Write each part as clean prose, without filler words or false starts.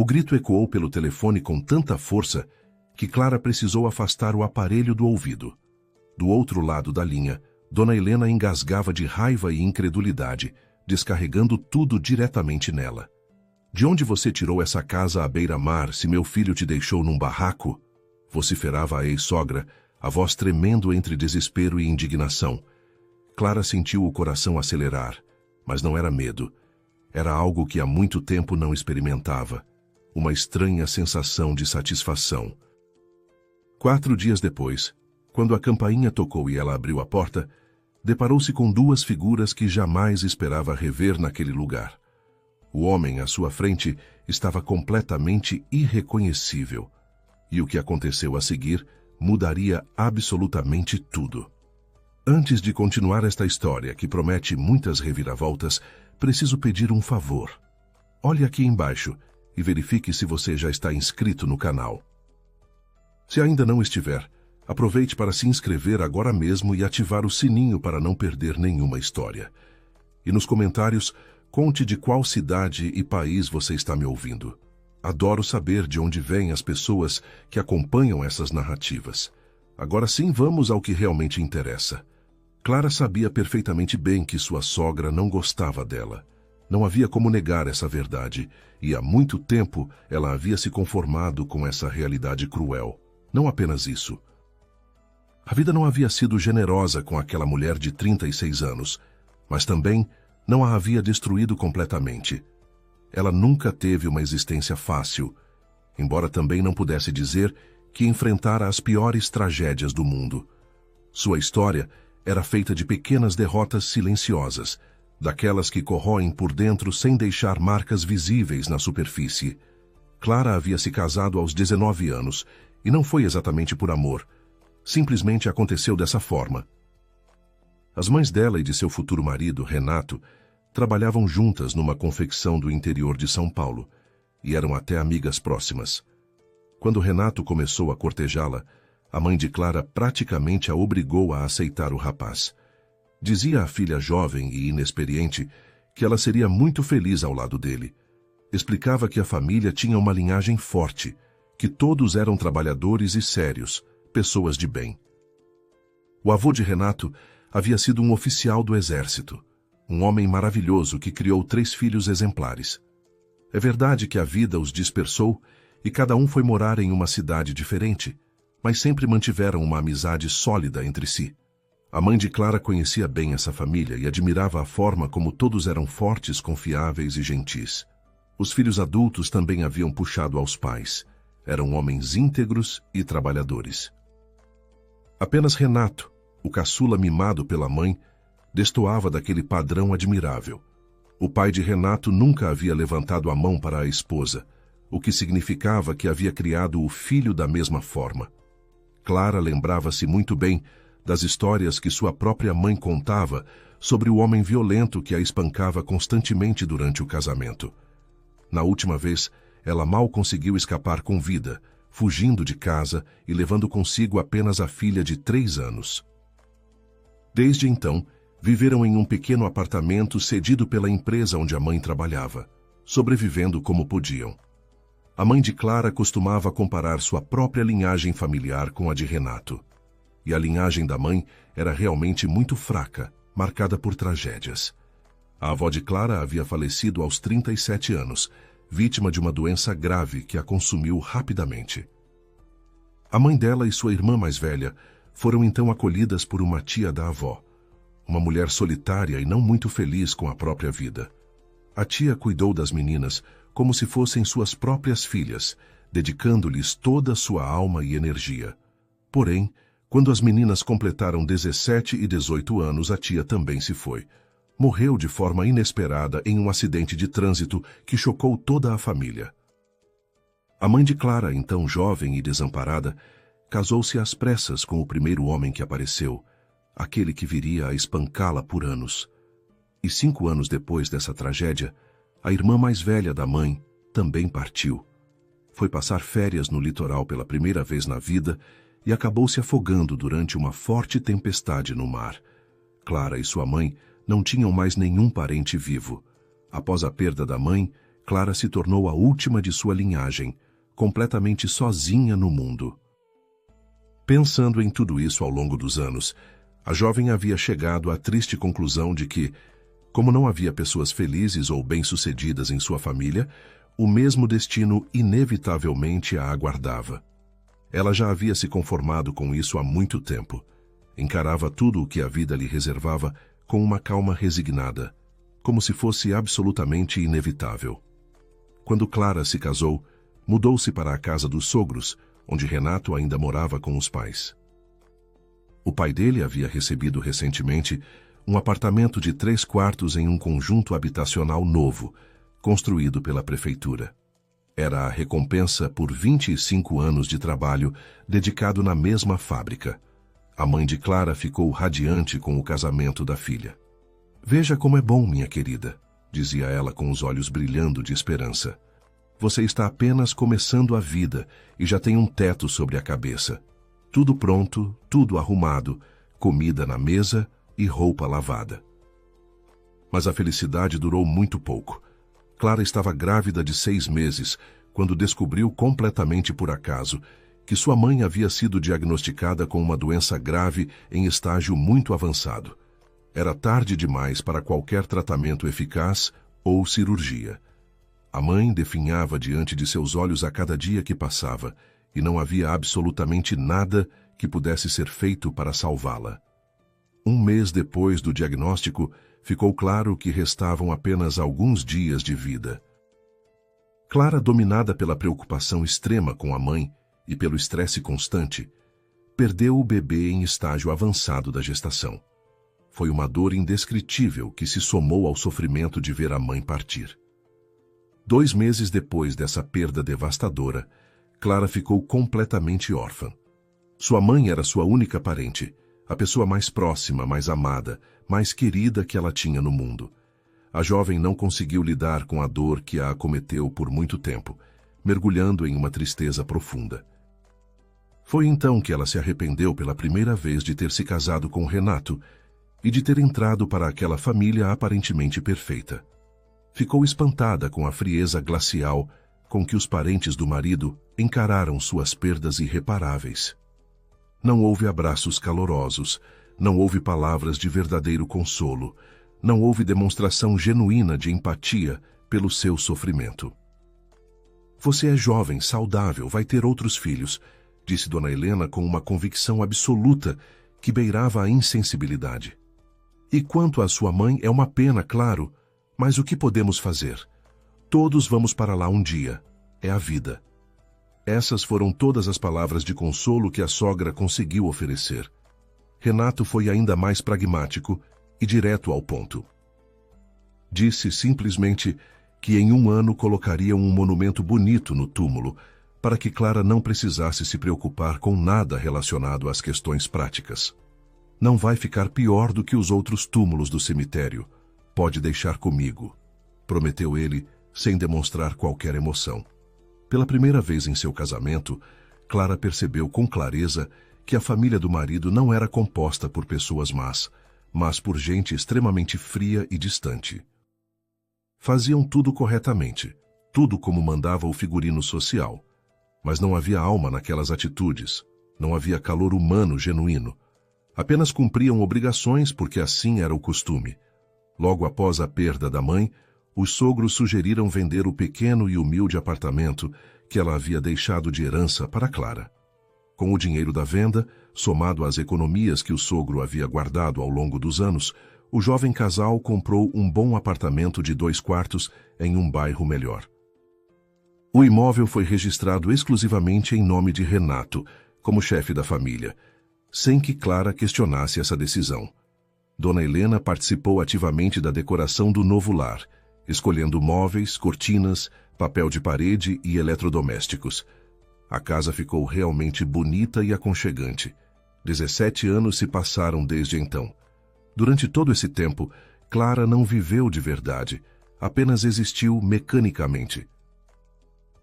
O grito ecoou pelo telefone com tanta força que Clara precisou afastar o aparelho do ouvido. Do outro lado da linha, Dona Helena engasgava de raiva e incredulidade, descarregando tudo diretamente nela. "De onde você tirou essa casa à beira-mar se meu filho te deixou num barraco?" vociferava a ex-sogra, a voz tremendo entre desespero e indignação. Clara sentiu o coração acelerar, mas não era medo. Era algo que há muito tempo não experimentava. Uma estranha sensação de satisfação. 4 dias depois, quando a campainha tocou e ela abriu a porta, deparou-se com 2 figuras que jamais esperava rever naquele lugar. O homem à sua frente estava completamente irreconhecível. E o que aconteceu a seguir mudaria absolutamente tudo. Antes de continuar esta história, que promete muitas reviravoltas, preciso pedir um favor. Olhe aqui embaixo e verifique se você já está inscrito no canal. Se ainda não estiver, aproveite para se inscrever agora mesmo e ativar o sininho para não perder nenhuma história. E nos comentários, conte de qual cidade e país você está me ouvindo. Adoro saber de onde vêm as pessoas que acompanham essas narrativas. Agora sim, vamos ao que realmente interessa. Clara sabia perfeitamente bem que sua sogra não gostava dela. Não havia como negar essa verdade, e há muito tempo ela havia se conformado com essa realidade cruel. Não apenas isso. A vida não havia sido generosa com aquela mulher de 36 anos, mas também não a havia destruído completamente. Ela nunca teve uma existência fácil, embora também não pudesse dizer que enfrentara as piores tragédias do mundo. Sua história era feita de pequenas derrotas silenciosas, daquelas que corroem por dentro sem deixar marcas visíveis na superfície. Clara havia se casado aos 19 anos, e não foi exatamente por amor. Simplesmente aconteceu dessa forma. As mães dela e de seu futuro marido, Renato, trabalhavam juntas numa confecção do interior de São Paulo, e eram até amigas próximas. Quando Renato começou a cortejá-la, a mãe de Clara praticamente a obrigou a aceitar o rapaz. Dizia à filha jovem e inexperiente que ela seria muito feliz ao lado dele. Explicava que a família tinha uma linhagem forte, que todos eram trabalhadores e sérios, pessoas de bem. O avô de Renato havia sido um oficial do exército, um homem maravilhoso que criou 3 filhos exemplares. É verdade que a vida os dispersou e cada um foi morar em uma cidade diferente, mas sempre mantiveram uma amizade sólida entre si. A mãe de Clara conhecia bem essa família e admirava a forma como todos eram fortes, confiáveis e gentis. Os filhos adultos também haviam puxado aos pais. Eram homens íntegros e trabalhadores. Apenas Renato, o caçula mimado pela mãe, destoava daquele padrão admirável. O pai de Renato nunca havia levantado a mão para a esposa, o que significava que havia criado o filho da mesma forma. Clara lembrava-se muito bem das histórias que sua própria mãe contava sobre o homem violento que a espancava constantemente durante o casamento. Na última vez, ela mal conseguiu escapar com vida, fugindo de casa e levando consigo apenas a filha de 3 anos. Desde então, viveram em um pequeno apartamento cedido pela empresa onde a mãe trabalhava, sobrevivendo como podiam. A mãe de Clara costumava comparar sua própria linhagem familiar com a de Renato. E a linhagem da mãe era realmente muito fraca, marcada por tragédias. A avó de Clara havia falecido aos 37 anos, vítima de uma doença grave que a consumiu rapidamente. A mãe dela e sua irmã mais velha foram então acolhidas por uma tia da avó, uma mulher solitária e não muito feliz com a própria vida. A tia cuidou das meninas como se fossem suas próprias filhas, dedicando-lhes toda a sua alma e energia. Porém, quando as meninas completaram 17 e 18 anos, a tia também se foi. Morreu de forma inesperada em um acidente de trânsito que chocou toda a família. A mãe de Clara, então jovem e desamparada, casou-se às pressas com o primeiro homem que apareceu, aquele que viria a espancá-la por anos. E 5 anos depois dessa tragédia, a irmã mais velha da mãe também partiu. Foi passar férias no litoral pela primeira vez na vida e acabou se afogando durante uma forte tempestade no mar. Clara e sua mãe não tinham mais nenhum parente vivo. Após a perda da mãe, Clara se tornou a última de sua linhagem, completamente sozinha no mundo. Pensando em tudo isso ao longo dos anos, a jovem havia chegado à triste conclusão de que, como não havia pessoas felizes ou bem-sucedidas em sua família, o mesmo destino inevitavelmente a aguardava. Ela já havia se conformado com isso há muito tempo. Encarava tudo o que a vida lhe reservava com uma calma resignada, como se fosse absolutamente inevitável. Quando Clara se casou, mudou-se para a casa dos sogros, onde Renato ainda morava com os pais. O pai dele havia recebido recentemente um apartamento de 3 quartos em um conjunto habitacional novo, construído pela prefeitura. Era a recompensa por 25 anos de trabalho dedicado na mesma fábrica. A mãe de Clara ficou radiante com o casamento da filha. "Veja como é bom, minha querida", dizia ela com os olhos brilhando de esperança. "Você está apenas começando a vida e já tem um teto sobre a cabeça. Tudo pronto, tudo arrumado, comida na mesa e roupa lavada." Mas a felicidade durou muito pouco. Clara estava grávida de 6 meses, quando descobriu completamente por acaso que sua mãe havia sido diagnosticada com uma doença grave em estágio muito avançado. Era tarde demais para qualquer tratamento eficaz ou cirurgia. A mãe definhava diante de seus olhos a cada dia que passava, e não havia absolutamente nada que pudesse ser feito para salvá-la. 1 mês depois do diagnóstico, ficou claro que restavam apenas alguns dias de vida. Clara, dominada pela preocupação extrema com a mãe e pelo estresse constante, perdeu o bebê em estágio avançado da gestação. Foi uma dor indescritível que se somou ao sofrimento de ver a mãe partir. 2 meses depois dessa perda devastadora, Clara ficou completamente órfã. Sua mãe era sua única parente, a pessoa mais próxima, mais amada, mais querida que ela tinha no mundo. A jovem não conseguiu lidar com a dor que a acometeu por muito tempo, mergulhando em uma tristeza profunda. Foi então que ela se arrependeu pela primeira vez de ter se casado com Renato e de ter entrado para aquela família aparentemente perfeita. Ficou espantada com a frieza glacial com que os parentes do marido encararam suas perdas irreparáveis. Não houve abraços calorosos, não houve palavras de verdadeiro consolo, não houve demonstração genuína de empatia pelo seu sofrimento. "Você é jovem, saudável, vai ter outros filhos", disse Dona Helena com uma convicção absoluta que beirava a insensibilidade. "E quanto à sua mãe, é uma pena, claro, mas o que podemos fazer? Todos vamos para lá um dia. É a vida." Essas foram todas as palavras de consolo que a sogra conseguiu oferecer. Renato foi ainda mais pragmático e direto ao ponto. Disse simplesmente que em 1 ano colocariam um monumento bonito no túmulo, para que Clara não precisasse se preocupar com nada relacionado às questões práticas. "Não vai ficar pior do que os outros túmulos do cemitério. Pode deixar comigo", prometeu ele, sem demonstrar qualquer emoção. Pela primeira vez em seu casamento, Clara percebeu com clareza que a família do marido não era composta por pessoas más, mas por gente extremamente fria e distante. Faziam tudo corretamente, tudo como mandava o figurino social, mas não havia alma naquelas atitudes, não havia calor humano genuíno. Apenas cumpriam obrigações porque assim era o costume. Logo após a perda da mãe, os sogros sugeriram vender o pequeno e humilde apartamento que ela havia deixado de herança para Clara. Com o dinheiro da venda, somado às economias que o sogro havia guardado ao longo dos anos, o jovem casal comprou um bom apartamento de 2 quartos em um bairro melhor. O imóvel foi registrado exclusivamente em nome de Renato, como chefe da família, sem que Clara questionasse essa decisão. Dona Helena participou ativamente da decoração do novo lar, escolhendo móveis, cortinas, papel de parede e eletrodomésticos. A casa ficou realmente bonita e aconchegante. 17 anos se passaram desde então. Durante todo esse tempo, Clara não viveu de verdade, apenas existiu mecanicamente.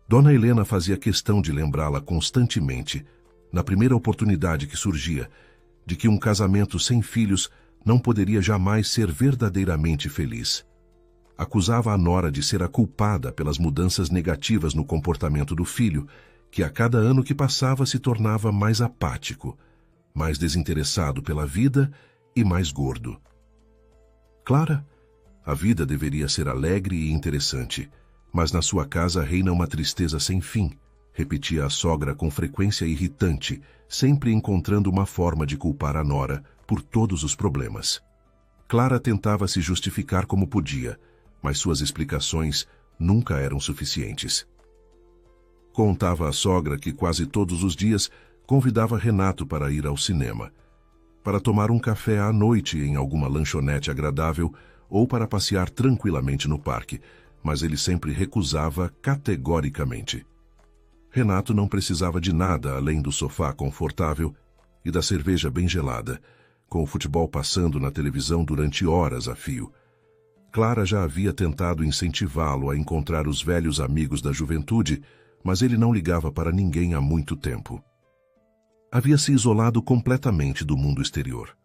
Dona Helena fazia questão de lembrá-la constantemente, na primeira oportunidade que surgia, de que um casamento sem filhos não poderia jamais ser verdadeiramente feliz. acusava a nora de ser a culpada pelas mudanças negativas no comportamento do filho, que a cada ano que passava se tornava mais apático, mais desinteressado pela vida e mais gordo. Clara, a vida deveria ser alegre e interessante, mas na sua casa reina uma tristeza sem fim, repetia a sogra com frequência irritante, sempre encontrando uma forma de culpar a nora por todos os problemas. Clara tentava se justificar como podia, mas suas explicações nunca eram suficientes. Contava à sogra que quase todos os dias convidava Renato para ir ao cinema, para tomar um café à noite em alguma lanchonete agradável ou para passear tranquilamente no parque, mas ele sempre recusava categoricamente. Renato não precisava de nada além do sofá confortável e da cerveja bem gelada, com o futebol passando na televisão durante horas a fio. Clara já havia tentado incentivá-lo a encontrar os velhos amigos da juventude, mas ele não ligava para ninguém há muito tempo. Havia se isolado completamente do mundo exterior.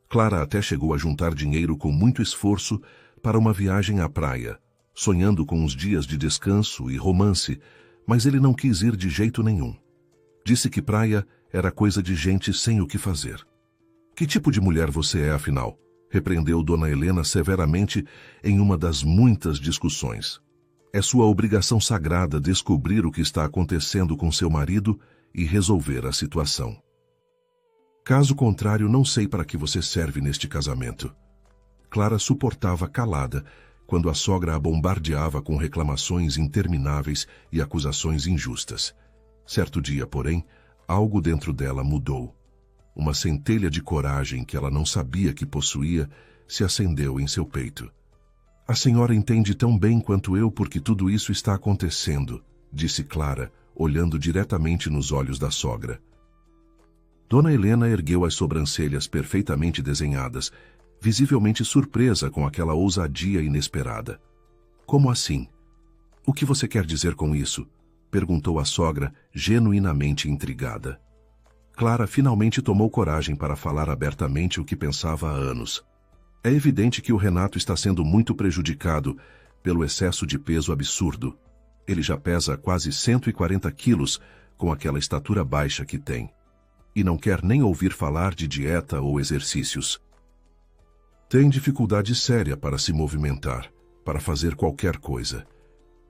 Clara até chegou a juntar dinheiro com muito esforço para uma viagem à praia, sonhando com uns dias de descanso e romance, mas ele não quis ir de jeito nenhum. Disse que praia era coisa de gente sem o que fazer. Que tipo de mulher você é, afinal? Repreendeu Dona Helena severamente em uma das muitas discussões. É sua obrigação sagrada descobrir o que está acontecendo com seu marido e resolver a situação. Caso contrário, não sei para que você serve neste casamento. Clara suportava calada quando a sogra a bombardeava com reclamações intermináveis e acusações injustas. Certo dia, porém, algo dentro dela mudou. Uma centelha de coragem que ela não sabia que possuía se acendeu em seu peito. A senhora entende tão bem quanto eu porque tudo isso está acontecendo, disse Clara, olhando diretamente nos olhos da sogra. Dona Helena ergueu as sobrancelhas perfeitamente desenhadas, visivelmente surpresa com aquela ousadia inesperada. Como assim? O que você quer dizer com isso? Perguntou a sogra, genuinamente intrigada. Clara finalmente tomou coragem para falar abertamente o que pensava há anos. É evidente que o Renato está sendo muito prejudicado pelo excesso de peso absurdo. Ele já pesa quase 140 quilos com aquela estatura baixa que tem. E não quer nem ouvir falar de dieta ou exercícios. Tem dificuldade séria para se movimentar, para fazer qualquer coisa.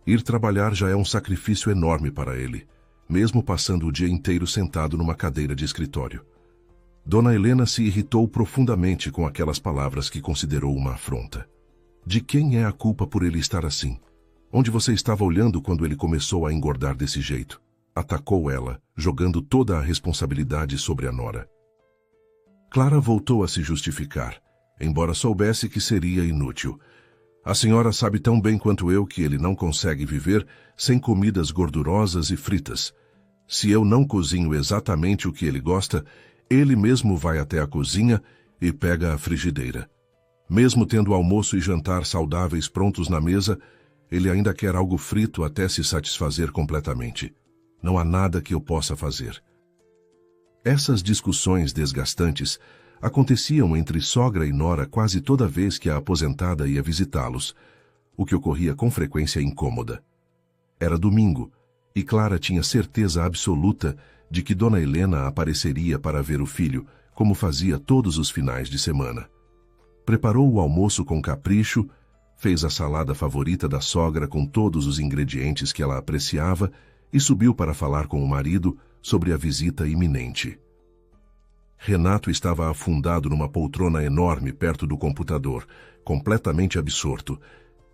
Ir trabalhar já é um sacrifício enorme para ele, mesmo passando o dia inteiro sentado numa cadeira de escritório. Dona Helena se irritou profundamente com aquelas palavras que considerou uma afronta. De quem é a culpa por ele estar assim? Onde você estava olhando quando ele começou a engordar desse jeito? Atacou ela, jogando toda a responsabilidade sobre a nora. Clara voltou a se justificar, embora soubesse que seria inútil. A senhora sabe tão bem quanto eu que ele não consegue viver sem comidas gordurosas e fritas. Se eu não cozinho exatamente o que ele gosta, ele mesmo vai até a cozinha e pega a frigideira. Mesmo tendo almoço e jantar saudáveis prontos na mesa, ele ainda quer algo frito até se satisfazer completamente. Não há nada que eu possa fazer. Essas discussões desgastantes aconteciam entre sogra e nora quase toda vez que a aposentada ia visitá-los, o que ocorria com frequência incômoda. Era domingo, e Clara tinha certeza absoluta de que Dona Helena apareceria para ver o filho, como fazia todos os finais de semana. Preparou o almoço com capricho, fez a salada favorita da sogra com todos os ingredientes que ela apreciava e subiu para falar com o marido sobre a visita iminente. Renato estava afundado numa poltrona enorme perto do computador, completamente absorto,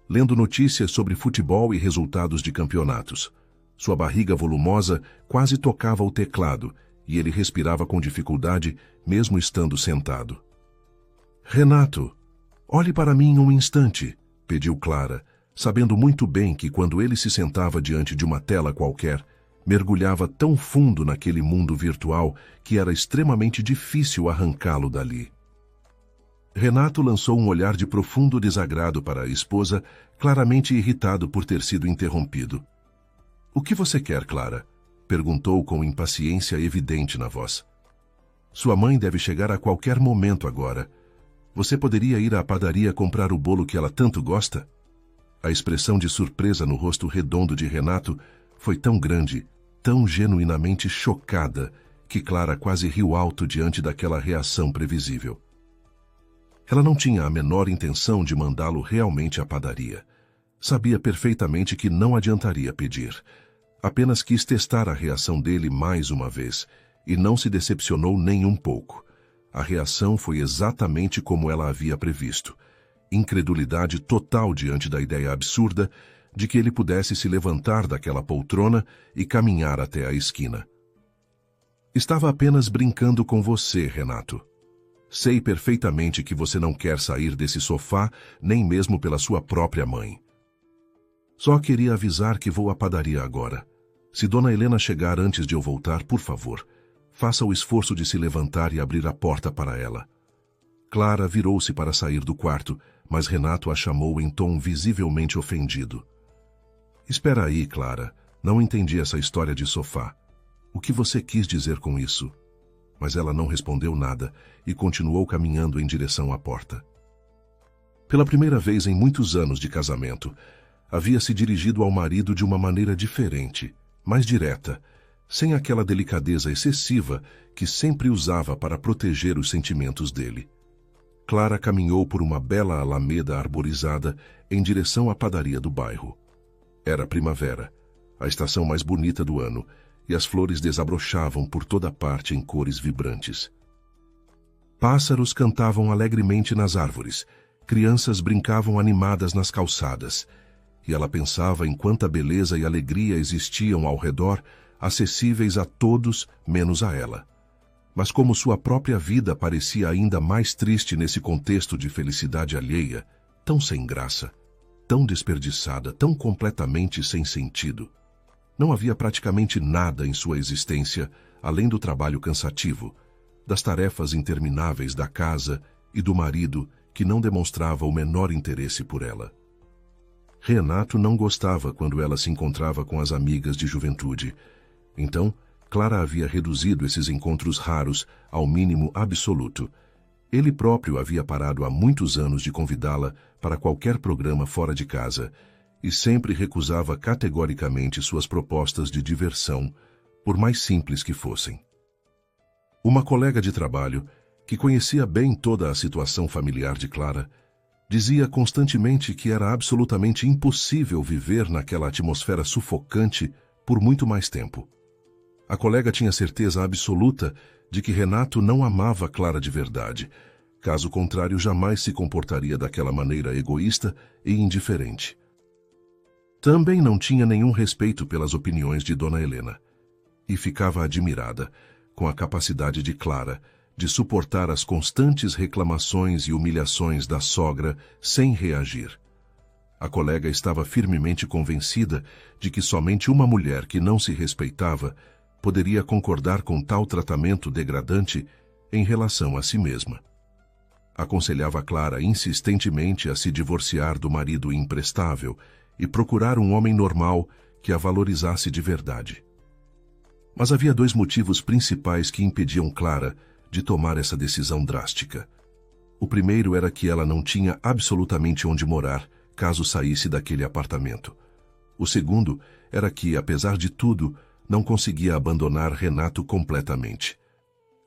lendo notícias sobre futebol e resultados de campeonatos. Sua barriga volumosa quase tocava o teclado e ele respirava com dificuldade, mesmo estando sentado. Renato, olhe para mim um instante, pediu Clara, sabendo muito bem que quando ele se sentava diante de uma tela qualquer, mergulhava tão fundo naquele mundo virtual que era extremamente difícil arrancá-lo dali. Renato lançou um olhar de profundo desagrado para a esposa, claramente irritado por ter sido interrompido. O que você quer, Clara? Perguntou com impaciência evidente na voz. Sua mãe deve chegar a qualquer momento agora. Você poderia ir à padaria comprar o bolo que ela tanto gosta? A expressão de surpresa no rosto redondo de Renato foi tão grande, tão genuinamente chocada, que Clara quase riu alto diante daquela reação previsível. Ela não tinha a menor intenção de mandá-lo realmente à padaria. Sabia perfeitamente que não adiantaria pedir. Apenas quis testar a reação dele mais uma vez, e não se decepcionou nem um pouco. A reação foi exatamente como ela havia previsto. Incredulidade total diante da ideia absurda de que ele pudesse se levantar daquela poltrona e caminhar até a esquina. Estava apenas brincando com você, Renato. Sei perfeitamente que você não quer sair desse sofá, nem mesmo pela sua própria mãe. Só queria avisar que vou à padaria agora. Se Dona Helena chegar antes de eu voltar, por favor, faça o esforço de se levantar e abrir a porta para ela. Clara virou-se para sair do quarto, mas Renato a chamou em tom visivelmente ofendido. Espera aí, Clara. Não entendi essa história de sofá. O que você quis dizer com isso? Mas ela não respondeu nada e continuou caminhando em direção à porta. Pela primeira vez em muitos anos de casamento, havia se dirigido ao marido de uma maneira diferente, mais direta, sem aquela delicadeza excessiva que sempre usava para proteger os sentimentos dele. Clara caminhou por uma bela alameda arborizada em direção à padaria do bairro. Era primavera, a estação mais bonita do ano, e as flores desabrochavam por toda parte em cores vibrantes. Pássaros cantavam alegremente nas árvores, crianças brincavam animadas nas calçadas, e ela pensava em quanta beleza e alegria existiam ao redor, acessíveis a todos, menos a ela. Mas como sua própria vida parecia ainda mais triste nesse contexto de felicidade alheia, tão sem graça, tão desperdiçada, tão completamente sem sentido. Não havia praticamente nada em sua existência, além do trabalho cansativo, das tarefas intermináveis da casa e do marido que não demonstrava o menor interesse por ela. Renato não gostava quando ela se encontrava com as amigas de juventude. Então, Clara havia reduzido esses encontros raros ao mínimo absoluto. Ele próprio havia parado há muitos anos de convidá-la para qualquer programa fora de casa e sempre recusava categoricamente suas propostas de diversão, por mais simples que fossem. Uma colega de trabalho, que conhecia bem toda a situação familiar de Clara, dizia constantemente que era absolutamente impossível viver naquela atmosfera sufocante por muito mais tempo. A colega tinha certeza absoluta de que Renato não amava Clara de verdade. Caso contrário, jamais se comportaria daquela maneira egoísta e indiferente. Também não tinha nenhum respeito pelas opiniões de Dona Helena, e ficava admirada com a capacidade de Clara de suportar as constantes reclamações e humilhações da sogra sem reagir. A colega estava firmemente convencida de que somente uma mulher que não se respeitava poderia concordar com tal tratamento degradante em relação a si mesma. Aconselhava Clara insistentemente a se divorciar do marido imprestável e procurar um homem normal que a valorizasse de verdade. Mas havia dois motivos principais que impediam Clara de tomar essa decisão drástica. O primeiro era que ela não tinha absolutamente onde morar, caso saísse daquele apartamento. O segundo era que, apesar de tudo, não conseguia abandonar Renato completamente.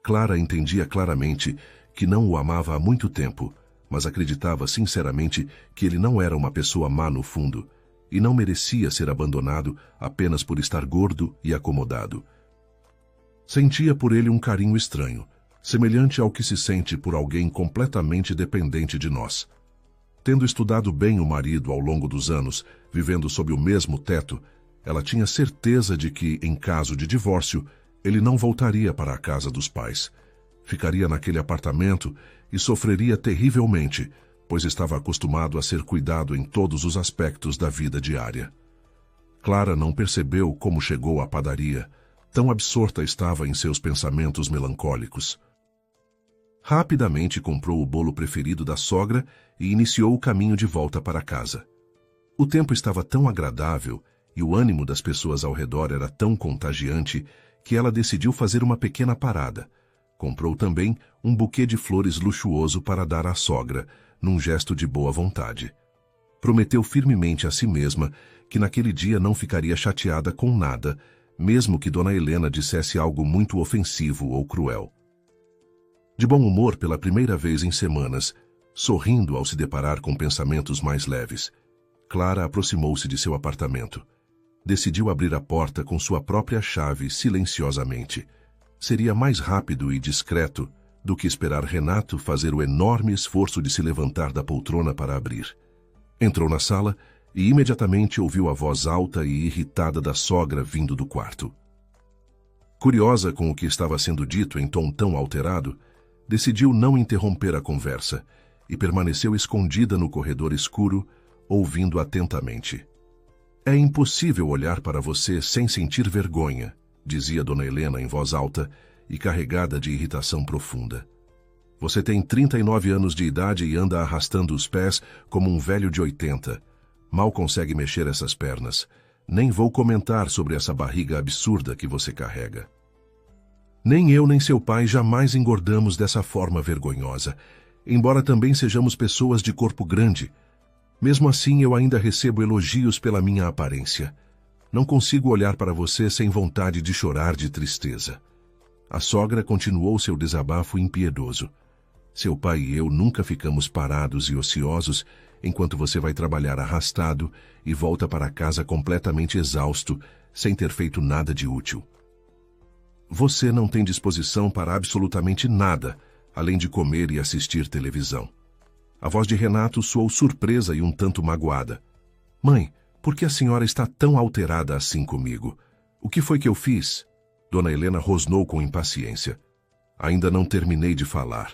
Clara entendia claramente que não o amava há muito tempo, mas acreditava sinceramente que ele não era uma pessoa má no fundo, e não merecia ser abandonado apenas por estar gordo e acomodado. Sentia por ele um carinho estranho, semelhante ao que se sente por alguém completamente dependente de nós. Tendo estudado bem o marido ao longo dos anos, vivendo sob o mesmo teto, ela tinha certeza de que, em caso de divórcio, ele não voltaria para a casa dos pais. Ficaria naquele apartamento e sofreria terrivelmente, pois estava acostumado a ser cuidado em todos os aspectos da vida diária. Clara não percebeu como chegou à padaria, tão absorta estava em seus pensamentos melancólicos. Rapidamente comprou o bolo preferido da sogra e iniciou o caminho de volta para casa. O tempo estava tão agradável e o ânimo das pessoas ao redor era tão contagiante que ela decidiu fazer uma pequena parada. Comprou também um buquê de flores luxuoso para dar à sogra, num gesto de boa vontade. Prometeu firmemente a si mesma que naquele dia não ficaria chateada com nada, mesmo que Dona Helena dissesse algo muito ofensivo ou cruel. De bom humor pela primeira vez em semanas, sorrindo ao se deparar com pensamentos mais leves, Clara aproximou-se de seu apartamento. Decidiu abrir a porta com sua própria chave silenciosamente. Seria mais rápido e discreto do que esperar Renato fazer o enorme esforço de se levantar da poltrona para abrir. Entrou na sala e imediatamente ouviu a voz alta e irritada da sogra vindo do quarto. Curiosa com o que estava sendo dito em tom tão alterado, decidiu não interromper a conversa e permaneceu escondida no corredor escuro, ouvindo atentamente. É impossível olhar para você sem sentir vergonha, dizia Dona Helena em voz alta e carregada de irritação profunda. Você tem 39 anos de idade e anda arrastando os pés como um velho de 80. Mal consegue mexer essas pernas. Nem vou comentar sobre essa barriga absurda que você carrega. Nem eu nem seu pai jamais engordamos dessa forma vergonhosa, embora também sejamos pessoas de corpo grande. Mesmo assim, eu ainda recebo elogios pela minha aparência. Não consigo olhar para você sem vontade de chorar de tristeza. A sogra continuou seu desabafo impiedoso. Seu pai e eu nunca ficamos parados e ociosos enquanto você vai trabalhar arrastado e volta para casa completamente exausto, sem ter feito nada de útil. Você não tem disposição para absolutamente nada, além de comer e assistir televisão. A voz de Renato soou surpresa e um tanto magoada. Mãe, por que a senhora está tão alterada assim comigo? O que foi que eu fiz? Dona Helena rosnou com impaciência. Ainda não terminei de falar.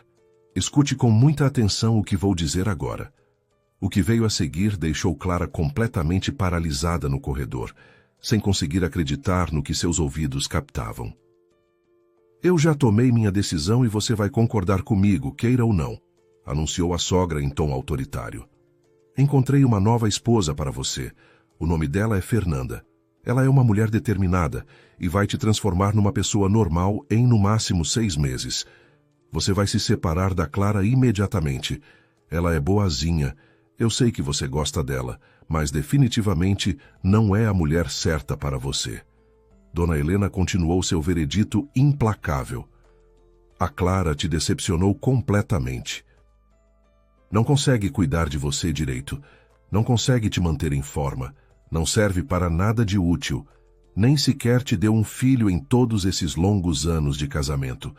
Escute com muita atenção o que vou dizer agora. O que veio a seguir deixou Clara completamente paralisada no corredor, sem conseguir acreditar no que seus ouvidos captavam. Eu já tomei minha decisão e você vai concordar comigo, queira ou não, anunciou a sogra em tom autoritário. Encontrei uma nova esposa para você. O nome dela é Fernanda. Ela é uma mulher determinada e vai te transformar numa pessoa normal em no máximo 6 meses. Você vai se separar da Clara imediatamente. Ela é boazinha. Eu sei que você gosta dela, mas definitivamente não é a mulher certa para você. Dona Helena continuou seu veredito implacável. A Clara te decepcionou completamente. Não consegue cuidar de você direito. Não consegue te manter em forma. Não serve para nada de útil. Nem sequer te deu um filho em todos esses longos anos de casamento.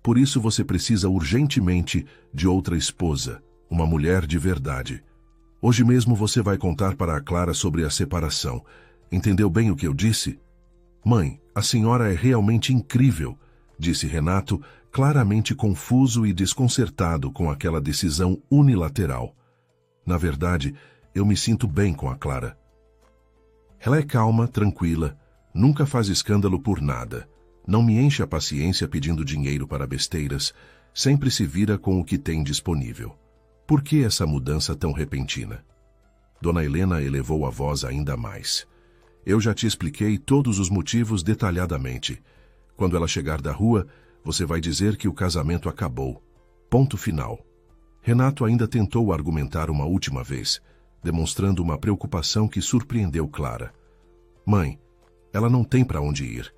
Por isso você precisa urgentemente de outra esposa, uma mulher de verdade. Hoje mesmo você vai contar para a Clara sobre a separação. Entendeu bem o que eu disse? Mãe, a senhora é realmente incrível, disse Renato, claramente confuso e desconcertado com aquela decisão unilateral. Na verdade, eu me sinto bem com a Clara. Ela é calma, tranquila, nunca faz escândalo por nada. Não me enche a paciência pedindo dinheiro para besteiras, sempre se vira com o que tem disponível. Por que essa mudança tão repentina? Dona Helena elevou a voz ainda mais. Eu já te expliquei todos os motivos detalhadamente. Quando ela chegar da rua, você vai dizer que o casamento acabou. Ponto final. Renato ainda tentou argumentar uma última vez, demonstrando uma preocupação que surpreendeu Clara. Mãe, ela não tem para onde ir.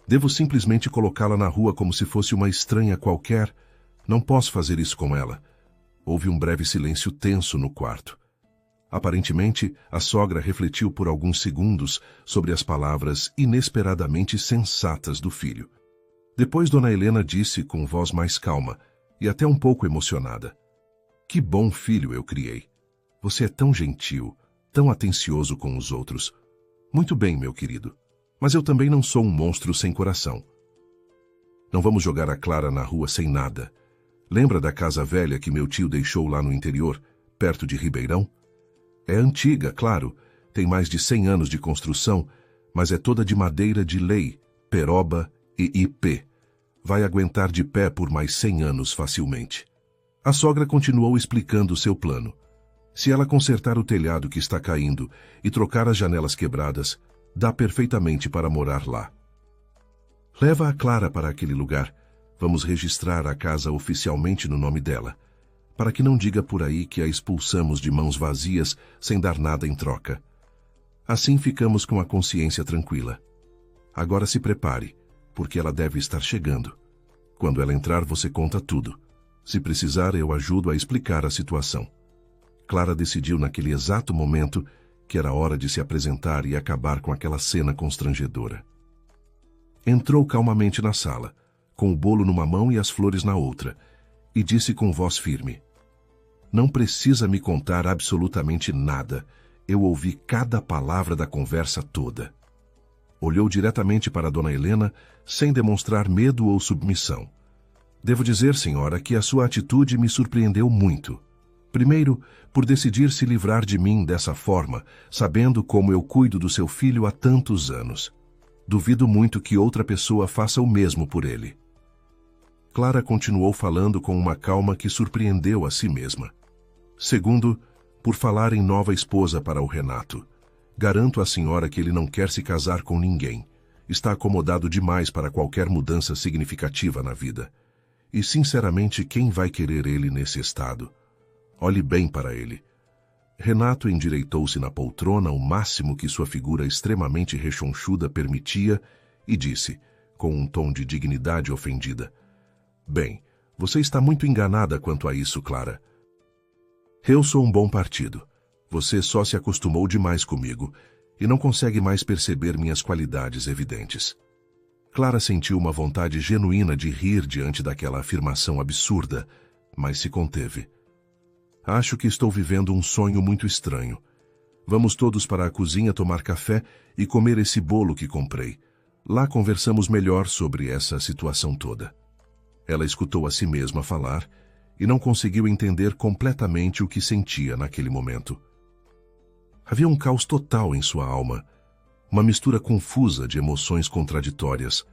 Devo simplesmente colocá-la na rua como se fosse uma estranha qualquer? Não posso fazer isso com ela. Houve um breve silêncio tenso no quarto. Aparentemente, a sogra refletiu por alguns segundos sobre as palavras inesperadamente sensatas do filho. Depois Dona Helena disse com voz mais calma e até um pouco emocionada. Que bom filho eu criei. Você é tão gentil, tão atencioso com os outros. Muito bem, meu querido. Mas eu também não sou um monstro sem coração. Não vamos jogar a Clara na rua sem nada. Lembra da casa velha que meu tio deixou lá no interior, perto de Ribeirão? É antiga, claro, tem mais de 100 anos de construção, mas é toda de madeira de lei, peroba e ipê. Vai aguentar de pé por mais 100 anos facilmente. A sogra continuou explicando seu plano. Se ela consertar o telhado que está caindo e trocar as janelas quebradas, dá perfeitamente para morar lá. Leva a Clara para aquele lugar. Vamos registrar a casa oficialmente no nome dela. para que não diga por aí que a expulsamos de mãos vazias sem dar nada em troca. Assim ficamos com a consciência tranquila. Agora se prepare, porque ela deve estar chegando. Quando ela entrar, você conta tudo. Se precisar, eu ajudo a explicar a situação. Clara decidiu naquele exato momento que era hora de se apresentar e acabar com aquela cena constrangedora. Entrou calmamente na sala, com o bolo numa mão e as flores na outra, e disse com voz firme: "Não precisa me contar absolutamente nada. Eu ouvi cada palavra da conversa toda." Olhou diretamente para Dona Helena, sem demonstrar medo ou submissão. "Devo dizer, senhora, que a sua atitude me surpreendeu muito. Primeiro, por decidir se livrar de mim dessa forma, sabendo como eu cuido do seu filho há tantos anos. Duvido muito que outra pessoa faça o mesmo por ele." Clara continuou falando com uma calma que surpreendeu a si mesma. "Segundo, por falar em nova esposa para o Renato. Garanto à senhora que ele não quer se casar com ninguém. Está acomodado demais para qualquer mudança significativa na vida. E, sinceramente, quem vai querer ele nesse estado? Olhe bem para ele." Renato endireitou-se na poltrona o máximo que sua figura extremamente rechonchuda permitia e disse, com um tom de dignidade ofendida: "Bem, você está muito enganada quanto a isso, Clara. Eu sou um bom partido. Você só se acostumou demais comigo e não consegue mais perceber minhas qualidades evidentes." Clara sentiu uma vontade genuína de rir diante daquela afirmação absurda, mas se conteve. "Acho que estou vivendo um sonho muito estranho. Vamos todos para a cozinha tomar café e comer esse bolo que comprei. Lá conversamos melhor sobre essa situação toda." Ela escutou a si mesma falar e não conseguiu entender completamente o que sentia naquele momento. Havia um caos total em sua alma, uma mistura confusa de emoções contraditórias.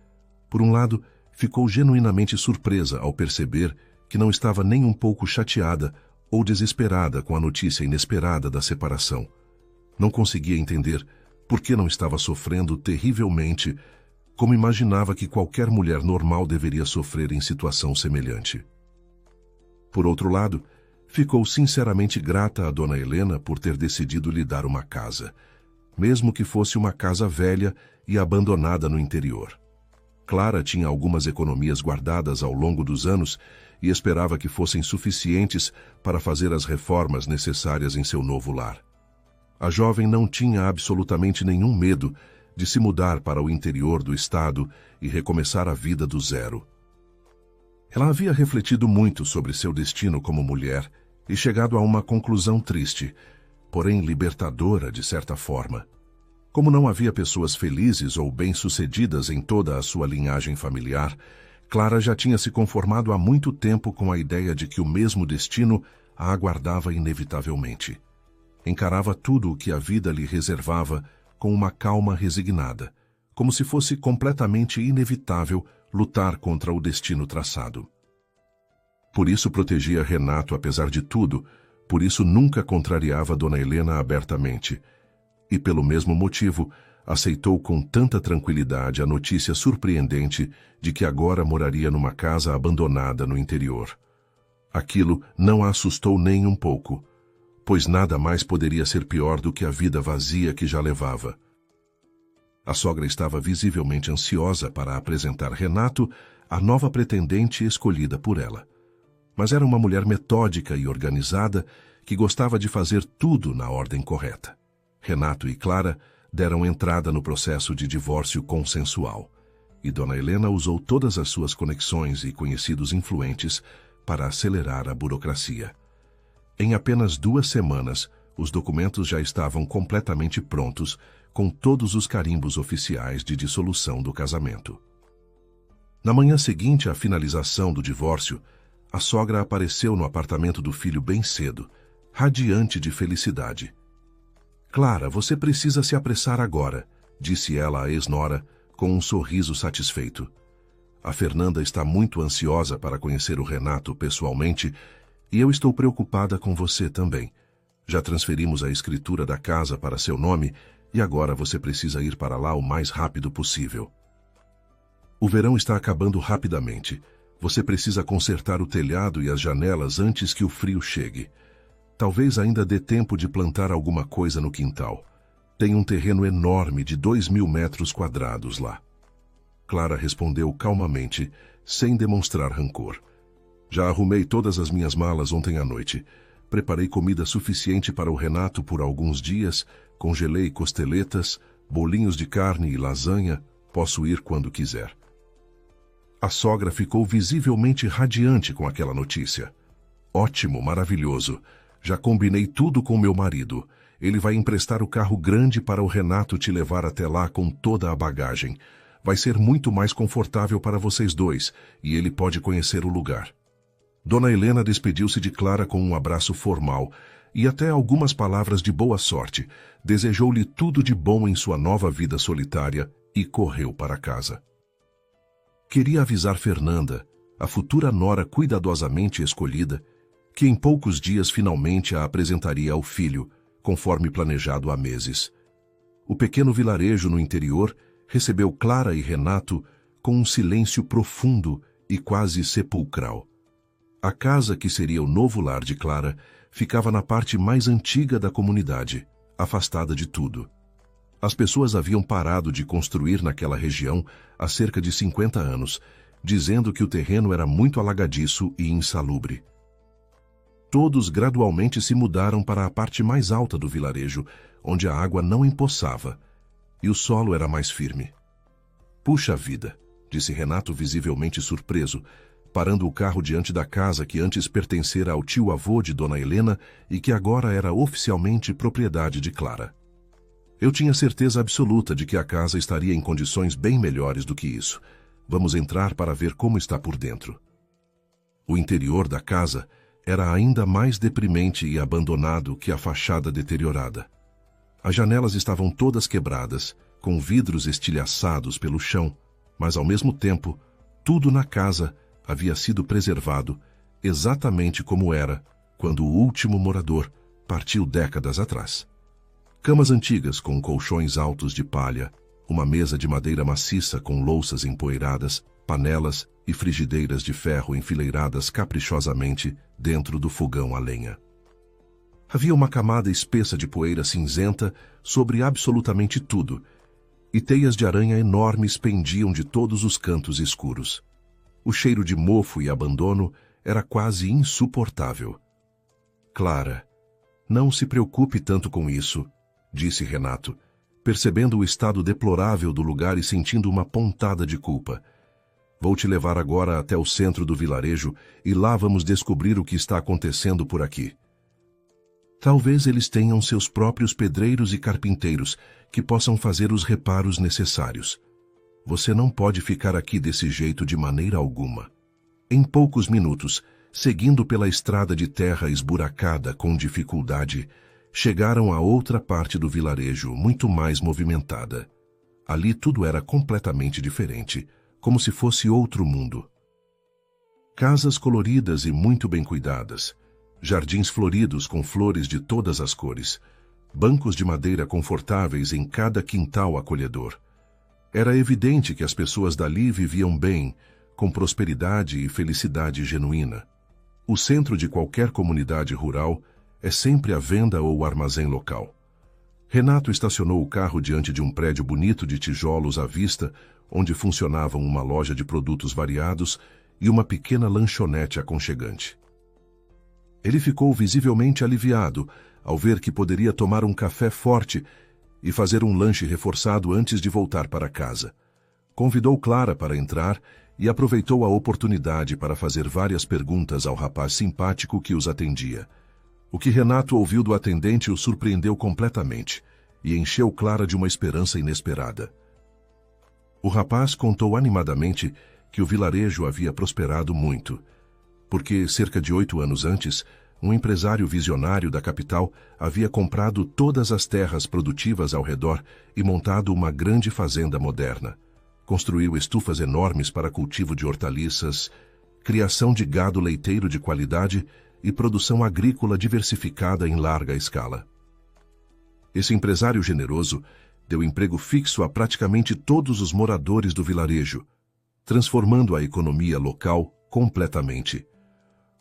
Por um lado, ficou genuinamente surpresa ao perceber que não estava nem um pouco chateada ou desesperada com a notícia inesperada da separação. Não conseguia entender por que não estava sofrendo terrivelmente, como imaginava que qualquer mulher normal deveria sofrer em situação semelhante. Por outro lado, ficou sinceramente grata a Dona Helena por ter decidido lhe dar uma casa, mesmo que fosse uma casa velha e abandonada no interior. Clara tinha algumas economias guardadas ao longo dos anos e esperava que fossem suficientes para fazer as reformas necessárias em seu novo lar. A jovem não tinha absolutamente nenhum medo de se mudar para o interior do estado e recomeçar a vida do zero. Ela havia refletido muito sobre seu destino como mulher e chegado a uma conclusão triste, porém libertadora de certa forma. Como não havia pessoas felizes ou bem-sucedidas em toda a sua linhagem familiar, Clara já tinha se conformado há muito tempo com a ideia de que o mesmo destino a aguardava inevitavelmente. Encarava tudo o que a vida lhe reservava com uma calma resignada, como se fosse completamente inevitável lutar contra o destino traçado. Por isso protegia Renato apesar de tudo, por isso nunca contrariava Dona Helena abertamente. E pelo mesmo motivo, aceitou com tanta tranquilidade a notícia surpreendente de que agora moraria numa casa abandonada no interior. Aquilo não a assustou nem um pouco, pois nada mais poderia ser pior do que a vida vazia que já levava. A sogra estava visivelmente ansiosa para apresentar Renato à nova pretendente escolhida por ela. Mas era uma mulher metódica e organizada que gostava de fazer tudo na ordem correta. Renato e Clara deram entrada no processo de divórcio consensual, e Dona Helena usou todas as suas conexões e conhecidos influentes para acelerar a burocracia. Em apenas 2 semanas, os documentos já estavam completamente prontos, com todos os carimbos oficiais de dissolução do casamento. Na manhã seguinte à finalização do divórcio, a sogra apareceu no apartamento do filho bem cedo, radiante de felicidade. "Clara, você precisa se apressar agora", disse ela à ex-nora, com um sorriso satisfeito. "A Fernanda está muito ansiosa para conhecer o Renato pessoalmente e eu estou preocupada com você também. Já transferimos a escritura da casa para seu nome e agora você precisa ir para lá o mais rápido possível." O verão está acabando rapidamente, Você precisa consertar o telhado e as janelas antes que o frio chegue. Talvez ainda dê tempo de plantar alguma coisa no quintal. Tem um terreno enorme de 2.000 metros quadrados lá. Clara respondeu calmamente, sem demonstrar rancor. Já arrumei todas as minhas malas ontem à noite. Preparei comida suficiente para o Renato por alguns dias, congelei costeletas, bolinhos de carne e lasanha. Posso ir quando quiser. A sogra ficou visivelmente radiante com aquela notícia. Ótimo, maravilhoso. Já combinei tudo com meu marido. Ele vai emprestar o carro grande para o Renato te levar até lá com toda a bagagem. Vai ser muito mais confortável para vocês dois e ele pode conhecer o lugar. Dona Helena despediu-se de Clara com um abraço formal e até algumas palavras de boa sorte. Desejou-lhe tudo de bom em sua nova vida solitária e correu para casa. Queria avisar Fernanda, a futura nora cuidadosamente escolhida, que em poucos dias finalmente a apresentaria ao filho, conforme planejado há meses. O pequeno vilarejo no interior recebeu Clara e Renato com um silêncio profundo e quase sepulcral. A casa, que seria o novo lar de Clara, ficava na parte mais antiga da comunidade, afastada de tudo. As pessoas haviam parado de construir naquela região há cerca de 50 anos, dizendo que o terreno era muito alagadiço e insalubre. Todos gradualmente se mudaram para a parte mais alta do vilarejo, onde a água não empoçava, e o solo era mais firme. "Puxa vida", disse Renato visivelmente surpreso, parando o carro diante da casa que antes pertencera ao tio-avô de Dona Helena e que agora era oficialmente propriedade de Clara. "Eu tinha certeza absoluta de que a casa estaria em condições bem melhores do que isso. Vamos entrar para ver como está por dentro." O interior da casa era ainda mais deprimente e abandonado que a fachada deteriorada. As janelas estavam todas quebradas, com vidros estilhaçados pelo chão, mas ao mesmo tempo, tudo na casa havia sido preservado exatamente como era quando o último morador partiu décadas atrás. Camas antigas com colchões altos de palha, uma mesa de madeira maciça com louças empoeiradas, panelas e frigideiras de ferro enfileiradas caprichosamente dentro do fogão a lenha. Havia uma camada espessa de poeira cinzenta sobre absolutamente tudo, e teias de aranha enormes pendiam de todos os cantos escuros. O cheiro de mofo e abandono era quase insuportável. "Clara, não se preocupe tanto com isso", disse Renato, percebendo o estado deplorável do lugar e sentindo uma pontada de culpa. "Vou te levar agora até o centro do vilarejo e lá vamos descobrir o que está acontecendo por aqui. Talvez eles tenham seus próprios pedreiros e carpinteiros que possam fazer os reparos necessários. Você não pode ficar aqui desse jeito de maneira alguma." Em poucos minutos, seguindo pela estrada de terra esburacada com dificuldade, chegaram a outra parte do vilarejo, muito mais movimentada. Ali tudo era completamente diferente, como se fosse outro mundo. Casas coloridas e muito bem cuidadas, jardins floridos com flores de todas as cores, bancos de madeira confortáveis em cada quintal acolhedor. Era evidente que as pessoas dali viviam bem, com prosperidade e felicidade genuína. O centro de qualquer comunidade rural é sempre a venda ou o armazém local. Renato estacionou o carro diante de um prédio bonito de tijolos à vista, onde funcionavam uma loja de produtos variados e uma pequena lanchonete aconchegante. Ele ficou visivelmente aliviado ao ver que poderia tomar um café forte e fazer um lanche reforçado antes de voltar para casa. Convidou Clara para entrar e aproveitou a oportunidade para fazer várias perguntas ao rapaz simpático que os atendia. O que Renato ouviu do atendente o surpreendeu completamente e encheu Clara de uma esperança inesperada. O rapaz contou animadamente que o vilarejo havia prosperado muito, porque, cerca de 8 anos antes, um empresário visionário da capital havia comprado todas as terras produtivas ao redor e montado uma grande fazenda moderna. Construiu estufas enormes para cultivo de hortaliças, criação de gado leiteiro de qualidade e produção agrícola diversificada em larga escala. Esse empresário generoso deu emprego fixo a praticamente todos os moradores do vilarejo, transformando a economia local completamente.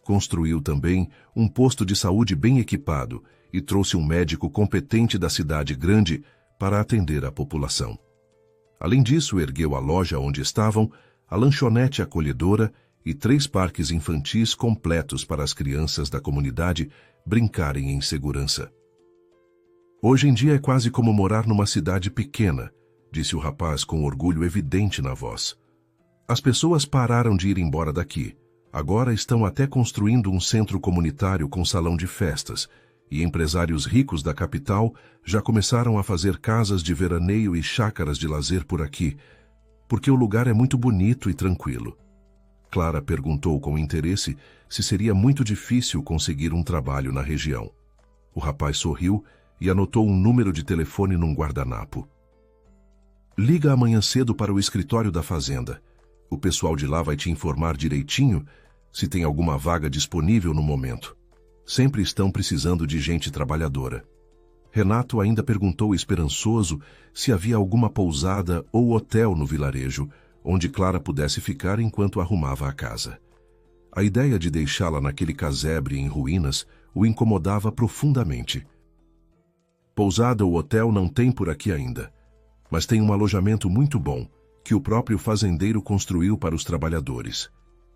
Construiu também um posto de saúde bem equipado e trouxe um médico competente da cidade grande para atender a população. Além disso, ergueu a loja onde estavam, a lanchonete acolhedora e 3 parques infantis completos para as crianças da comunidade brincarem em segurança. Hoje em dia é quase como morar numa cidade pequena, disse o rapaz com orgulho evidente na voz. As pessoas pararam de ir embora daqui. Agora estão até construindo um centro comunitário com salão de festas, e empresários ricos da capital já começaram a fazer casas de veraneio e chácaras de lazer por aqui, porque o lugar é muito bonito e tranquilo. Clara perguntou com interesse se seria muito difícil conseguir um trabalho na região. O rapaz sorriu e anotou um número de telefone num guardanapo. Liga amanhã cedo para o escritório da fazenda. O pessoal de lá vai te informar direitinho se tem alguma vaga disponível no momento. Sempre estão precisando de gente trabalhadora. Renato ainda perguntou esperançoso se havia alguma pousada ou hotel no vilarejo, onde Clara pudesse ficar enquanto arrumava a casa. A ideia de deixá-la naquele casebre em ruínas o incomodava profundamente. Pousada ou hotel não tem por aqui ainda, mas tem um alojamento muito bom, que o próprio fazendeiro construiu para os trabalhadores.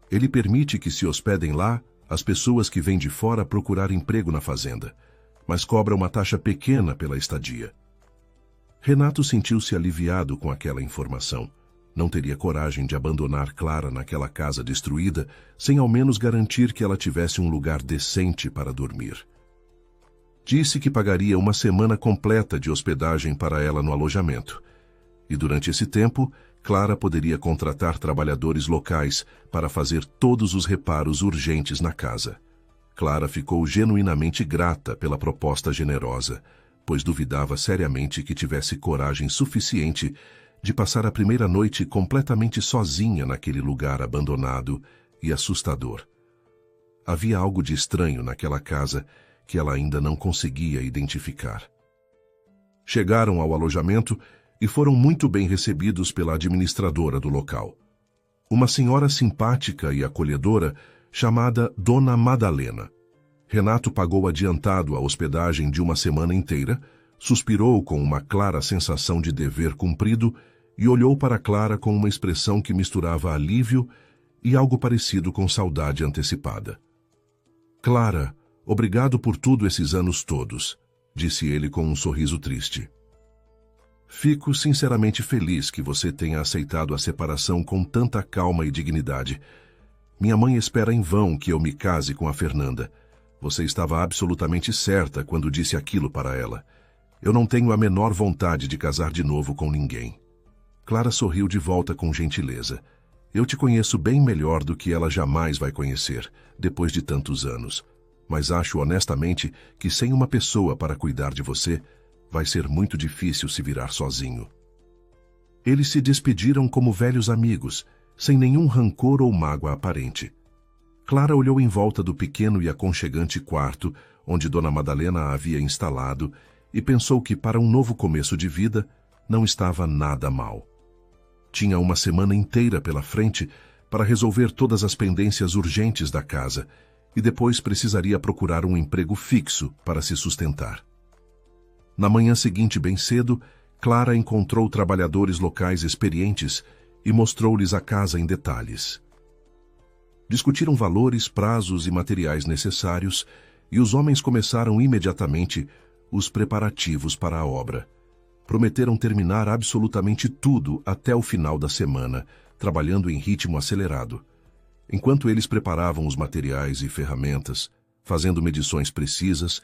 Ele permite que se hospedem lá as pessoas que vêm de fora procurar emprego na fazenda, mas cobra uma taxa pequena pela estadia. Renato sentiu-se aliviado com aquela informação. Não teria coragem de abandonar Clara naquela casa destruída, sem ao menos garantir que ela tivesse um lugar decente para dormir. Disse que pagaria uma semana completa de hospedagem para ela no alojamento, e durante esse tempo, Clara poderia contratar trabalhadores locais para fazer todos os reparos urgentes na casa. Clara ficou genuinamente grata pela proposta generosa, pois duvidava seriamente que tivesse coragem suficiente de passar a primeira noite completamente sozinha naquele lugar abandonado e assustador. Havia algo de estranho naquela casa que ela ainda não conseguia identificar. Chegaram ao alojamento e foram muito bem recebidos pela administradora do local. Uma senhora simpática e acolhedora chamada Dona Madalena. Renato pagou adiantado a hospedagem de uma semana inteira, suspirou com uma clara sensação de dever cumprido e olhou para Clara com uma expressão que misturava alívio e algo parecido com saudade antecipada. Clara, obrigado por tudo esses anos todos, disse ele com um sorriso triste. Fico sinceramente feliz que você tenha aceitado a separação com tanta calma e dignidade. Minha mãe espera em vão que eu me case com a Fernanda. Você estava absolutamente certa quando disse aquilo para ela. Eu não tenho a menor vontade de casar de novo com ninguém. Clara sorriu de volta com gentileza. Eu te conheço bem melhor do que ela jamais vai conhecer, depois de tantos anos. Mas acho honestamente que sem uma pessoa para cuidar de você, vai ser muito difícil se virar sozinho. Eles se despediram como velhos amigos, sem nenhum rancor ou mágoa aparente. Clara olhou em volta do pequeno e aconchegante quarto, onde Dona Madalena a havia instalado, e pensou que para um novo começo de vida, não estava nada mal. Tinha uma semana inteira pela frente para resolver todas as pendências urgentes da casa, e depois precisaria procurar um emprego fixo para se sustentar. Na manhã seguinte, bem cedo, Clara encontrou trabalhadores locais experientes e mostrou-lhes a casa em detalhes. Discutiram valores, prazos e materiais necessários, e os homens começaram imediatamente os preparativos para a obra. Prometeram terminar absolutamente tudo até o final da semana, trabalhando em ritmo acelerado. Enquanto eles preparavam os materiais e ferramentas, fazendo medições precisas,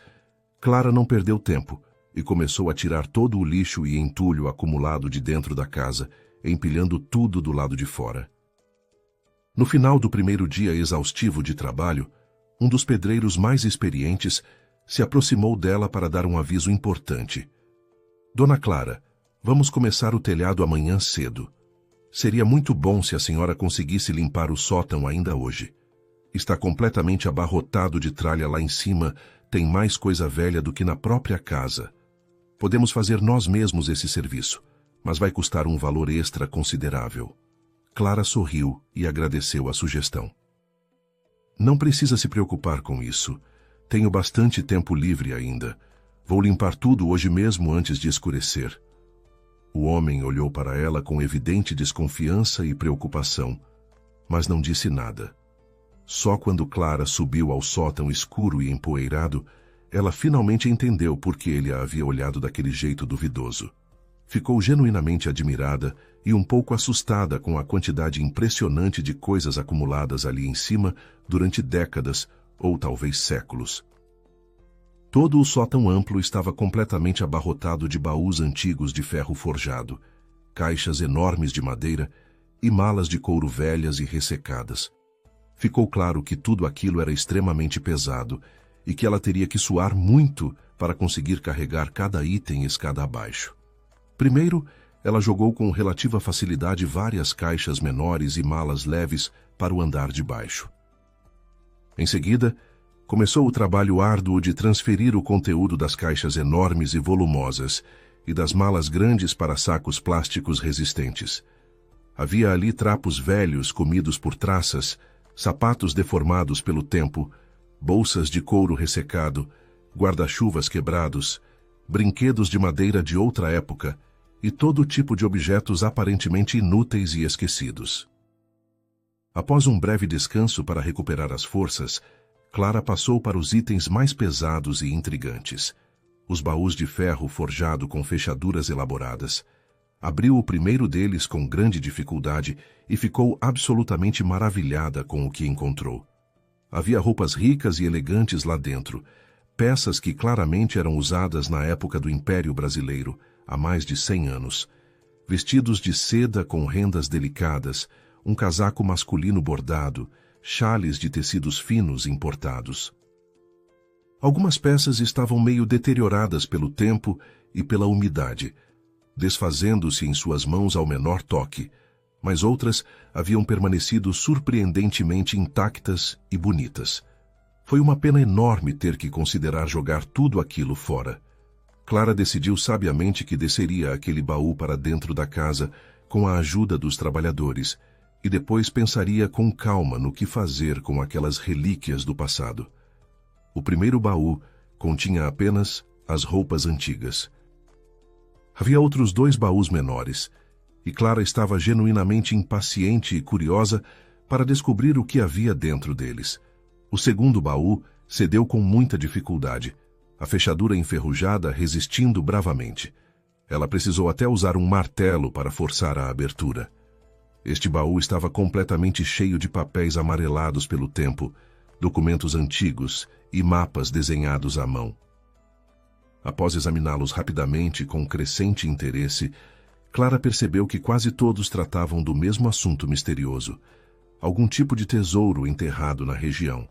Clara não perdeu tempo e começou a tirar todo o lixo e entulho acumulado de dentro da casa, empilhando tudo do lado de fora. No final do primeiro dia exaustivo de trabalho, um dos pedreiros mais experientes se aproximou dela para dar um aviso importante. Dona Clara, vamos começar o telhado amanhã cedo. Seria muito bom se a senhora conseguisse limpar o sótão ainda hoje. Está completamente abarrotado de tralha lá em cima, tem mais coisa velha do que na própria casa. Podemos fazer nós mesmos esse serviço, mas vai custar um valor extra considerável. Clara sorriu e agradeceu a sugestão. Não precisa se preocupar com isso. Tenho bastante tempo livre ainda. Vou limpar tudo hoje mesmo antes de escurecer. O homem olhou para ela com evidente desconfiança e preocupação, mas não disse nada. Só quando Clara subiu ao sótão escuro e empoeirado, ela finalmente entendeu por que ele a havia olhado daquele jeito duvidoso. Ficou genuinamente admirada e um pouco assustada com a quantidade impressionante de coisas acumuladas ali em cima durante décadas ou talvez séculos. Todo o sótão amplo estava completamente abarrotado de baús antigos de ferro forjado, caixas enormes de madeira e malas de couro velhas e ressecadas. Ficou claro que tudo aquilo era extremamente pesado e que ela teria que suar muito para conseguir carregar cada item escada abaixo. Primeiro, ela jogou com relativa facilidade várias caixas menores e malas leves para o andar de baixo. Em seguida, começou o trabalho árduo de transferir o conteúdo das caixas enormes e volumosas e das malas grandes para sacos plásticos resistentes. Havia ali trapos velhos comidos por traças, sapatos deformados pelo tempo, bolsas de couro ressecado, guarda-chuvas quebrados, brinquedos de madeira de outra época e todo tipo de objetos aparentemente inúteis e esquecidos. Após um breve descanso para recuperar as forças, Clara passou para os itens mais pesados e intrigantes. Os baús de ferro forjado com fechaduras elaboradas. Abriu o primeiro deles com grande dificuldade e ficou absolutamente maravilhada com o que encontrou. Havia roupas ricas e elegantes lá dentro, peças que claramente eram usadas na época do Império Brasileiro, há mais de 100 anos. Vestidos de seda com rendas delicadas, um casaco masculino bordado, xales de tecidos finos importados. Algumas peças estavam meio deterioradas pelo tempo e pela umidade, desfazendo-se em suas mãos ao menor toque, mas outras haviam permanecido surpreendentemente intactas e bonitas. Foi uma pena enorme ter que considerar jogar tudo aquilo fora. Clara decidiu sabiamente que desceria aquele baú para dentro da casa com a ajuda dos trabalhadores e depois pensaria com calma no que fazer com aquelas relíquias do passado. O primeiro baú continha apenas as roupas antigas. Havia outros 2 baús menores, e Clara estava genuinamente impaciente e curiosa para descobrir o que havia dentro deles. O segundo baú cedeu com muita dificuldade, a fechadura enferrujada resistindo bravamente. Ela precisou até usar um martelo para forçar a abertura. Este baú estava completamente cheio de papéis amarelados pelo tempo, documentos antigos e mapas desenhados à mão. Após examiná-los rapidamente com crescente interesse, Clara percebeu que quase todos tratavam do mesmo assunto misterioso, algum tipo de tesouro enterrado na região.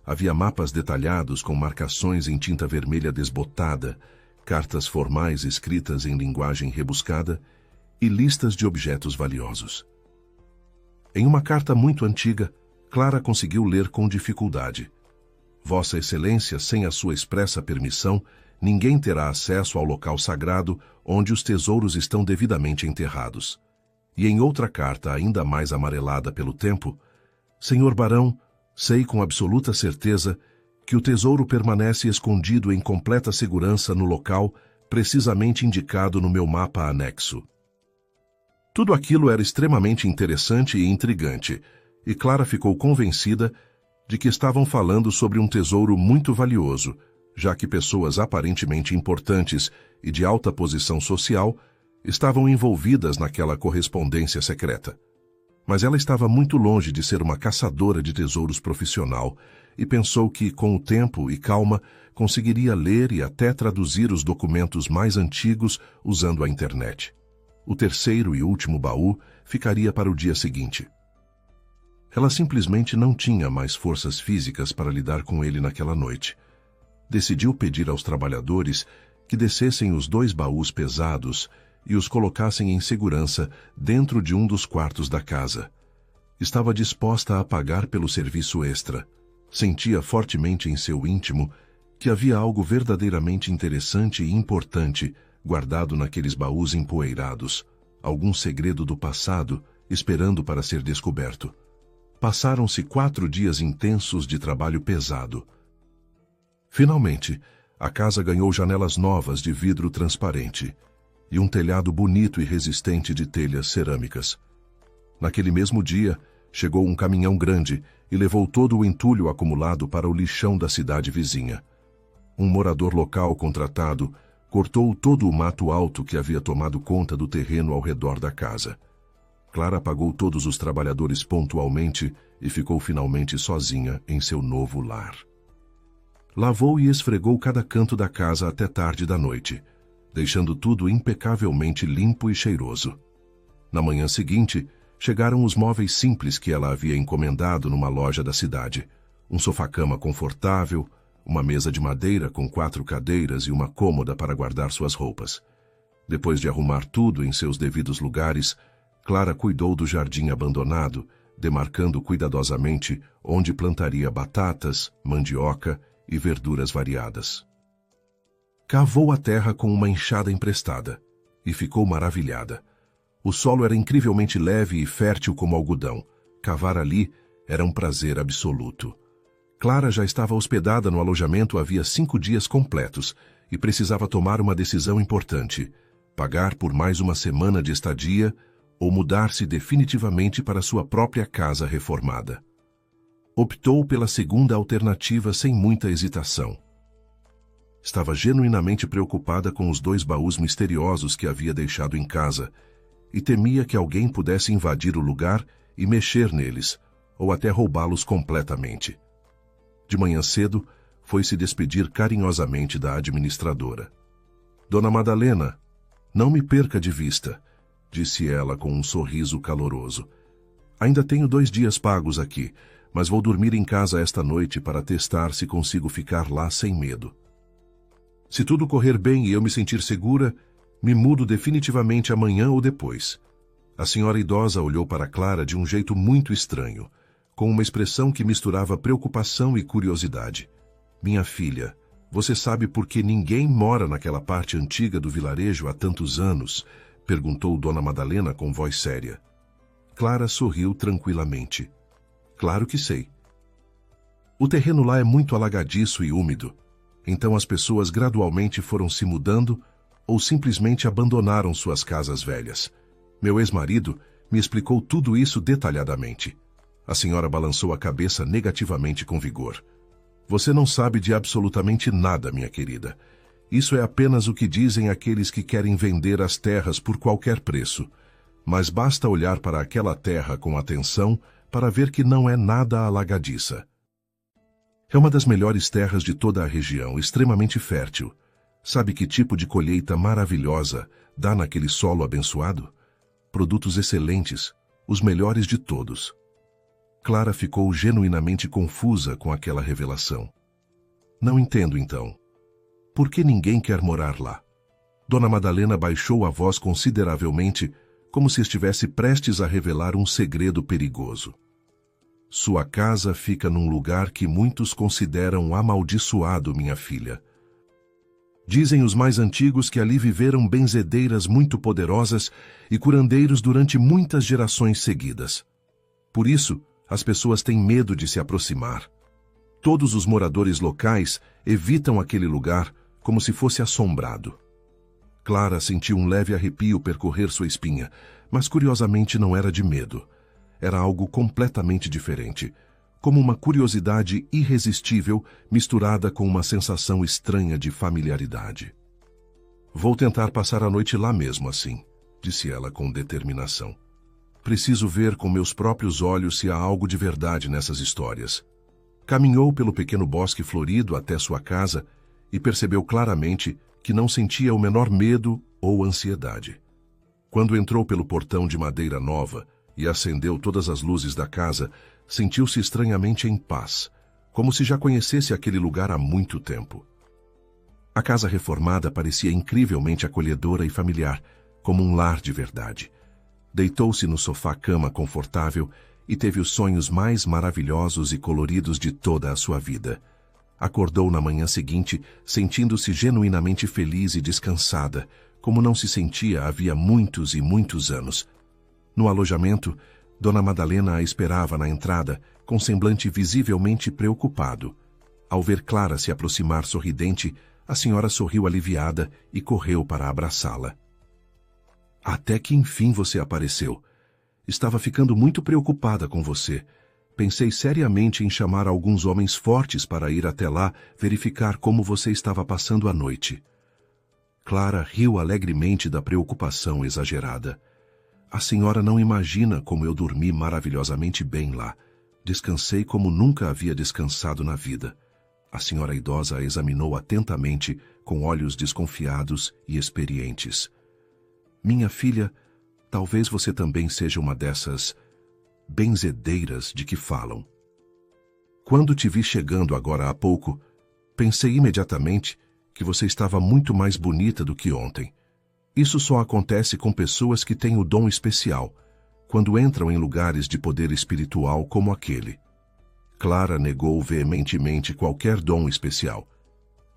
Havia mapas detalhados com marcações em tinta vermelha desbotada, cartas formais escritas em linguagem rebuscada e listas de objetos valiosos. Em uma carta muito antiga, Clara conseguiu ler com dificuldade: Vossa Excelência, sem a sua expressa permissão, ninguém terá acesso ao local sagrado onde os tesouros estão devidamente enterrados. E em outra carta, ainda mais amarelada pelo tempo: Senhor Barão, sei com absoluta certeza que o tesouro permanece escondido em completa segurança no local precisamente indicado no meu mapa anexo. Tudo aquilo era extremamente interessante e intrigante, e Clara ficou convencida de que estavam falando sobre um tesouro muito valioso, já que pessoas aparentemente importantes e de alta posição social estavam envolvidas naquela correspondência secreta. Mas ela estava muito longe de ser uma caçadora de tesouros profissional e pensou que, com o tempo e calma, conseguiria ler e até traduzir os documentos mais antigos usando a internet. O terceiro e último baú ficaria para o dia seguinte. Ela simplesmente não tinha mais forças físicas para lidar com ele naquela noite. Decidiu pedir aos trabalhadores que descessem os 2 baús pesados e os colocassem em segurança dentro de um dos quartos da casa. Estava disposta a pagar pelo serviço extra. Sentia fortemente em seu íntimo que havia algo verdadeiramente interessante e importante guardado naqueles baús empoeirados, algum segredo do passado esperando para ser descoberto. Passaram-se 4 dias intensos de trabalho pesado. Finalmente, a casa ganhou janelas novas de vidro transparente e um telhado bonito e resistente de telhas cerâmicas. Naquele mesmo dia, chegou um caminhão grande e levou todo o entulho acumulado para o lixão da cidade vizinha. Um morador local contratado cortou todo o mato alto que havia tomado conta do terreno ao redor da casa. Clara pagou todos os trabalhadores pontualmente e ficou finalmente sozinha em seu novo lar. Lavou e esfregou cada canto da casa até tarde da noite, deixando tudo impecavelmente limpo e cheiroso. Na manhã seguinte, chegaram os móveis simples que ela havia encomendado numa loja da cidade. Um sofá-cama confortável, uma mesa de madeira com 4 cadeiras e uma cômoda para guardar suas roupas. Depois de arrumar tudo em seus devidos lugares, Clara cuidou do jardim abandonado, demarcando cuidadosamente onde plantaria batatas, mandioca e verduras variadas. Cavou a terra com uma enxada emprestada e ficou maravilhada. O solo era incrivelmente leve e fértil como algodão. Cavar ali era um prazer absoluto. Clara já estava hospedada no alojamento havia 5 dias completos e precisava tomar uma decisão importante: pagar por mais uma semana de estadia ou mudar-se definitivamente para sua própria casa reformada. Optou pela segunda alternativa sem muita hesitação. Estava genuinamente preocupada com os 2 baús misteriosos que havia deixado em casa e temia que alguém pudesse invadir o lugar e mexer neles, ou até roubá-los completamente. De manhã cedo, foi se despedir carinhosamente da administradora. Dona Madalena, não me perca de vista, disse ela com um sorriso caloroso. Ainda tenho 2 dias pagos aqui, mas vou dormir em casa esta noite para testar se consigo ficar lá sem medo. Se tudo correr bem e eu me sentir segura, me mudo definitivamente amanhã ou depois. A senhora idosa olhou para Clara de um jeito muito estranho, com uma expressão que misturava preocupação e curiosidade. Minha filha, você sabe por que ninguém mora naquela parte antiga do vilarejo há tantos anos? Perguntou Dona Madalena com voz séria. Clara sorriu tranquilamente. Claro que sei. O terreno lá é muito alagadiço e úmido, então as pessoas gradualmente foram se mudando ou simplesmente abandonaram suas casas velhas. Meu ex-marido me explicou tudo isso detalhadamente. A senhora balançou a cabeça negativamente com vigor. Você não sabe de absolutamente nada, minha querida. Isso é apenas o que dizem aqueles que querem vender as terras por qualquer preço. Mas basta olhar para aquela terra com atenção para ver que não é nada alagadiça. É uma das melhores terras de toda a região, extremamente fértil. Sabe que tipo de colheita maravilhosa dá naquele solo abençoado? Produtos excelentes, os melhores de todos. Clara ficou genuinamente confusa com aquela revelação. Não entendo, então. Por que ninguém quer morar lá? Dona Madalena baixou a voz consideravelmente, como se estivesse prestes a revelar um segredo perigoso. Sua casa fica num lugar que muitos consideram amaldiçoado, minha filha. Dizem os mais antigos que ali viveram benzedeiras muito poderosas e curandeiros durante muitas gerações seguidas. Por isso, as pessoas têm medo de se aproximar. Todos os moradores locais evitam aquele lugar como se fosse assombrado. Clara sentiu um leve arrepio percorrer sua espinha, mas curiosamente não era de medo. Era algo completamente diferente, como uma curiosidade irresistível misturada com uma sensação estranha de familiaridade. Vou tentar passar a noite lá mesmo assim, disse ela com determinação. Preciso ver com meus próprios olhos se há algo de verdade nessas histórias. Caminhou pelo pequeno bosque florido até sua casa e percebeu claramente que não sentia o menor medo ou ansiedade. Quando entrou pelo portão de madeira nova e acendeu todas as luzes da casa, sentiu-se estranhamente em paz, como se já conhecesse aquele lugar há muito tempo. A casa reformada parecia incrivelmente acolhedora e familiar, como um lar de verdade. Deitou-se no sofá-cama confortável e teve os sonhos mais maravilhosos e coloridos de toda a sua vida. Acordou na manhã seguinte, sentindo-se genuinamente feliz e descansada, como não se sentia havia muitos e muitos anos. No alojamento, Dona Madalena a esperava na entrada, com semblante visivelmente preocupado. Ao ver Clara se aproximar sorridente, a senhora sorriu aliviada e correu para abraçá-la. Até que enfim você apareceu. Estava ficando muito preocupada com você. Pensei seriamente em chamar alguns homens fortes para ir até lá verificar como você estava passando a noite. Clara riu alegremente da preocupação exagerada. A senhora não imagina como eu dormi maravilhosamente bem lá. Descansei como nunca havia descansado na vida. A senhora idosa a examinou atentamente, com olhos desconfiados e experientes. Minha filha, talvez você também seja uma dessas benzedeiras de que falam. Quando te vi chegando agora há pouco, pensei imediatamente que você estava muito mais bonita do que ontem. Isso só acontece com pessoas que têm o dom especial, quando entram em lugares de poder espiritual como aquele. Clara negou veementemente qualquer dom especial,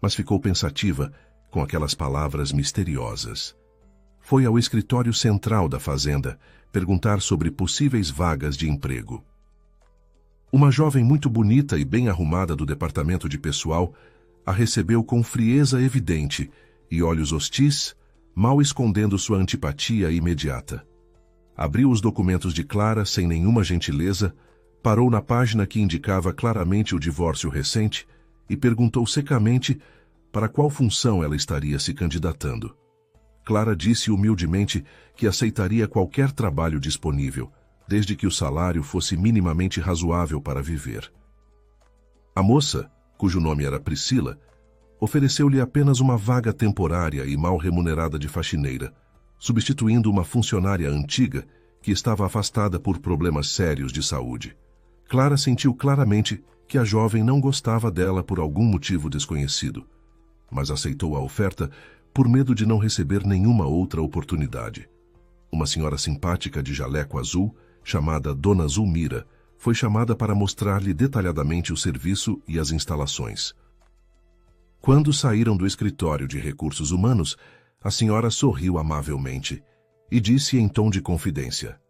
mas ficou pensativa com aquelas palavras misteriosas. Foi ao escritório central da fazenda perguntar sobre possíveis vagas de emprego. Uma jovem muito bonita e bem arrumada do departamento de pessoal a recebeu com frieza evidente e olhos hostis, mal escondendo sua antipatia imediata. Abriu os documentos de Clara sem nenhuma gentileza, parou na página que indicava claramente o divórcio recente e perguntou secamente para qual função ela estaria se candidatando. Clara disse humildemente que aceitaria qualquer trabalho disponível, desde que o salário fosse minimamente razoável para viver. A moça, cujo nome era Priscila, ofereceu-lhe apenas uma vaga temporária e mal remunerada de faxineira, substituindo uma funcionária antiga que estava afastada por problemas sérios de saúde. Clara sentiu claramente que a jovem não gostava dela por algum motivo desconhecido, mas aceitou a oferta por medo de não receber nenhuma outra oportunidade. Uma senhora simpática de jaleco azul, chamada Dona Zulmira, foi chamada para mostrar-lhe detalhadamente o serviço e as instalações. Quando saíram do escritório de recursos humanos, a senhora sorriu amavelmente e disse em tom de confidência: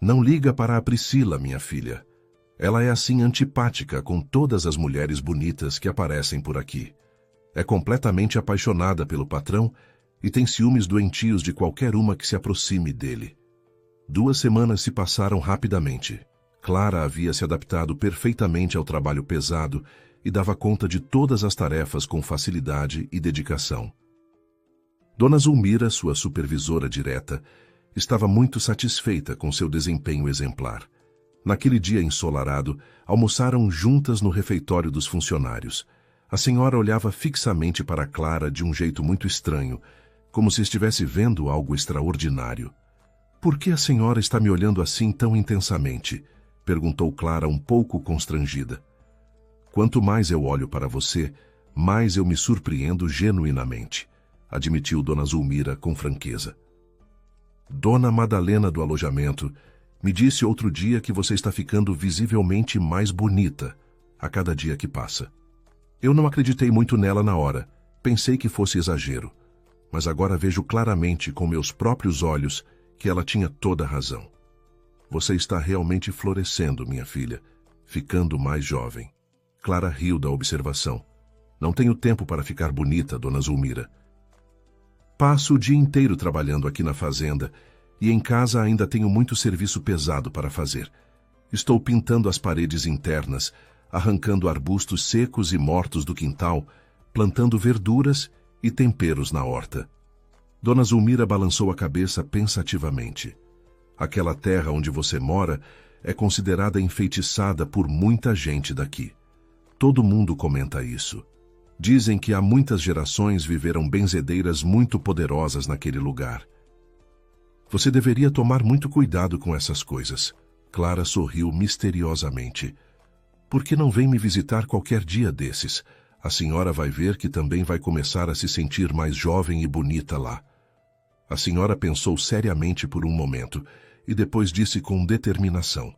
"Não liga para a Priscila, minha filha. Ela é assim antipática com todas as mulheres bonitas que aparecem por aqui. É completamente apaixonada pelo patrão e tem ciúmes doentios de qualquer uma que se aproxime dele." 2 semanas se passaram rapidamente. Clara havia se adaptado perfeitamente ao trabalho pesado e dava conta de todas as tarefas com facilidade e dedicação. Dona Zulmira, sua supervisora direta, estava muito satisfeita com seu desempenho exemplar. Naquele dia ensolarado, almoçaram juntas no refeitório dos funcionários. A senhora olhava fixamente para Clara de um jeito muito estranho, como se estivesse vendo algo extraordinário. "Por que a senhora está me olhando assim tão intensamente?" perguntou Clara um pouco constrangida. "Quanto mais eu olho para você, mais eu me surpreendo genuinamente", admitiu Dona Zulmira com franqueza. "Dona Madalena do alojamento me disse outro dia que você está ficando visivelmente mais bonita a cada dia que passa. Eu não acreditei muito nela na hora, pensei que fosse exagero, mas agora vejo claramente com meus próprios olhos que ela tinha toda a razão. Você está realmente florescendo, minha filha, ficando mais jovem." Clara riu da observação. "Não tenho tempo para ficar bonita, Dona Zulmira. Passo o dia inteiro trabalhando aqui na fazenda e em casa ainda tenho muito serviço pesado para fazer. Estou pintando as paredes internas, arrancando arbustos secos e mortos do quintal, plantando verduras e temperos na horta." Dona Zulmira balançou a cabeça pensativamente. "Aquela terra onde você mora é considerada enfeitiçada por muita gente daqui. Todo mundo comenta isso. Dizem que há muitas gerações viveram benzedeiras muito poderosas naquele lugar. Você deveria tomar muito cuidado com essas coisas." Clara sorriu misteriosamente. "Por que não vem me visitar qualquer dia desses? A senhora vai ver que também vai começar a se sentir mais jovem e bonita lá." A senhora pensou seriamente por um momento e depois disse com determinação: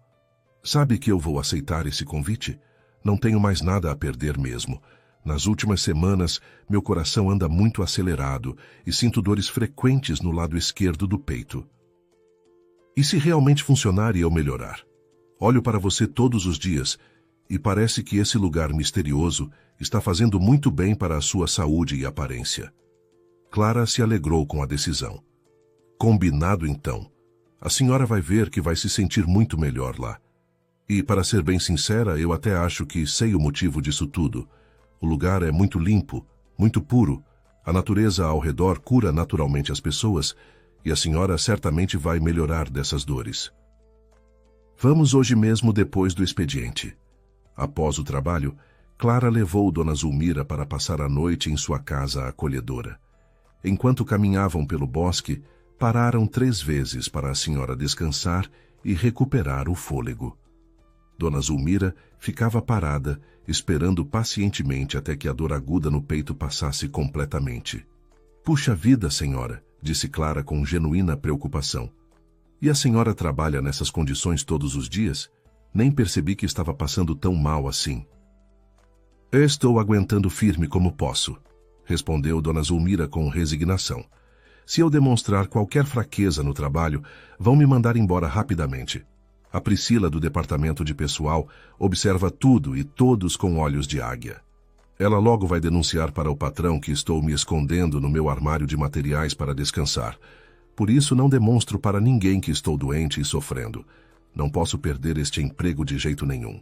"Sabe que eu vou aceitar esse convite? Não tenho mais nada a perder mesmo. Nas últimas semanas, meu coração anda muito acelerado e sinto dores frequentes no lado esquerdo do peito." E se realmente funcionar e eu melhorar? Olho para você todos os dias e parece que esse lugar misterioso está fazendo muito bem para a sua saúde e aparência. Clara se alegrou com a decisão. Combinado então. A senhora vai ver que vai se sentir muito melhor lá. E, para ser bem sincera, eu até acho que sei o motivo disso tudo. O lugar é muito limpo, muito puro. A natureza ao redor cura naturalmente as pessoas e a senhora certamente vai melhorar dessas dores. Vamos hoje mesmo depois do expediente. Após o trabalho, Clara levou Dona Zulmira para passar a noite em sua casa acolhedora. Enquanto caminhavam pelo bosque, pararam 3 vezes para a senhora descansar e recuperar o fôlego. Dona Zulmira ficava parada, esperando pacientemente até que a dor aguda no peito passasse completamente. Puxa vida, senhora, disse Clara com genuína preocupação. E a senhora trabalha nessas condições todos os dias? Nem percebi que estava passando tão mal assim. Estou aguentando firme como posso, respondeu Dona Zulmira com resignação. Se eu demonstrar qualquer fraqueza no trabalho, vão me mandar embora rapidamente. A Priscila, do departamento de pessoal, observa tudo e todos com olhos de águia. Ela logo vai denunciar para o patrão que estou me escondendo no meu armário de materiais para descansar. Por isso não demonstro para ninguém que estou doente e sofrendo. Não posso perder este emprego de jeito nenhum.